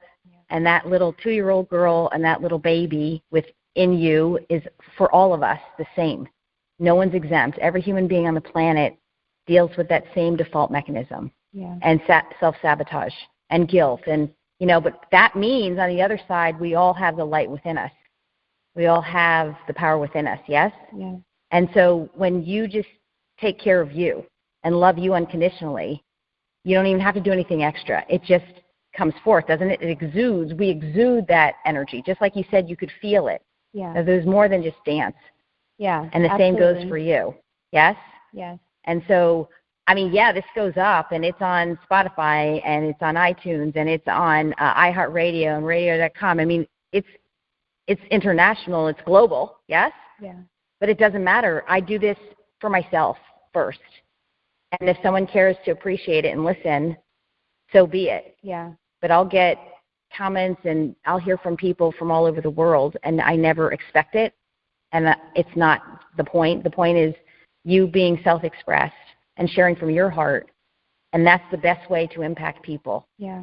[SPEAKER 1] and that little 2-year-old girl and that little baby within you is, for all of us, the same. No one's exempt. Every human being on the planet deals with that same default mechanism and self-sabotage and guilt. And, but that means on the other side, we all have the light within us. We all have the power within us, yes?
[SPEAKER 2] Yeah.
[SPEAKER 1] And so when you just take care of you and love you unconditionally, you don't even have to do anything extra. It just comes forth, doesn't it? It exudes. We exude that energy. Just like you said, you could feel it.
[SPEAKER 2] Yeah.
[SPEAKER 1] Now, there's more than just dance.
[SPEAKER 2] Yeah.
[SPEAKER 1] And the same goes for you. Yes?
[SPEAKER 2] Yes.
[SPEAKER 1] And so, this goes up, and it's on Spotify, and it's on iTunes, and it's on iHeartRadio and radio.com. It's international. It's global. Yes?
[SPEAKER 2] Yeah.
[SPEAKER 1] But it doesn't matter. I do this for myself first. And if someone cares to appreciate it and listen, so be it.
[SPEAKER 2] Yeah.
[SPEAKER 1] But I'll get comments and I'll hear from people from all over the world, and I never expect it. And it's not the point. The point is you being self-expressed and sharing from your heart. And that's the best way to impact people.
[SPEAKER 2] Yeah.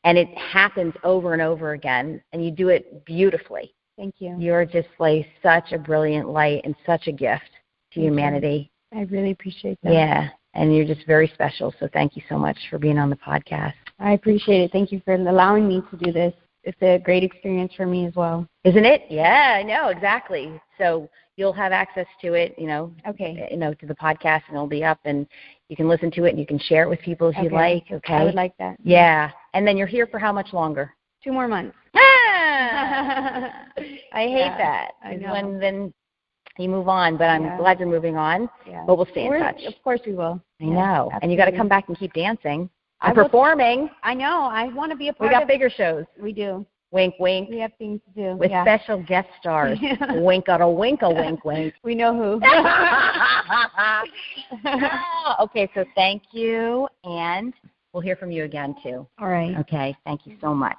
[SPEAKER 1] And it happens over and over again, and you do it beautifully.
[SPEAKER 2] Thank you.
[SPEAKER 1] You're just like such a brilliant light and such a gift to humanity.
[SPEAKER 2] I really appreciate that.
[SPEAKER 1] Yeah, and you're just very special, so thank you so much for being on the podcast.
[SPEAKER 2] I appreciate it. Thank you for allowing me to do this. It's a great experience for me as well.
[SPEAKER 1] Isn't it? Yeah, I know, exactly. So you'll have access to it,
[SPEAKER 2] Okay.
[SPEAKER 1] To the podcast, and it'll be up, and you can listen to it, and you can share it with people if you like, okay?
[SPEAKER 2] I would like that.
[SPEAKER 1] Yeah, and then you're here for how much longer?
[SPEAKER 2] 2 more months.
[SPEAKER 1] I hate that.
[SPEAKER 2] I know.
[SPEAKER 1] When then you move on, but I'm glad you're moving on.
[SPEAKER 2] Yeah.
[SPEAKER 1] But we'll stay in touch.
[SPEAKER 2] Of course we will.
[SPEAKER 1] I know.
[SPEAKER 2] Absolutely.
[SPEAKER 1] And you got to come back and keep dancing. I'm performing.
[SPEAKER 2] I know. I want to be a part
[SPEAKER 1] of it. We got bigger shows.
[SPEAKER 2] We do.
[SPEAKER 1] Wink, wink.
[SPEAKER 2] We have things to do.
[SPEAKER 1] With special guest stars. Wink, a wink, a wink, wink.
[SPEAKER 2] We know who.
[SPEAKER 1] Okay, so thank you, and we'll hear from you again, too.
[SPEAKER 2] All right.
[SPEAKER 1] Okay, thank you so much.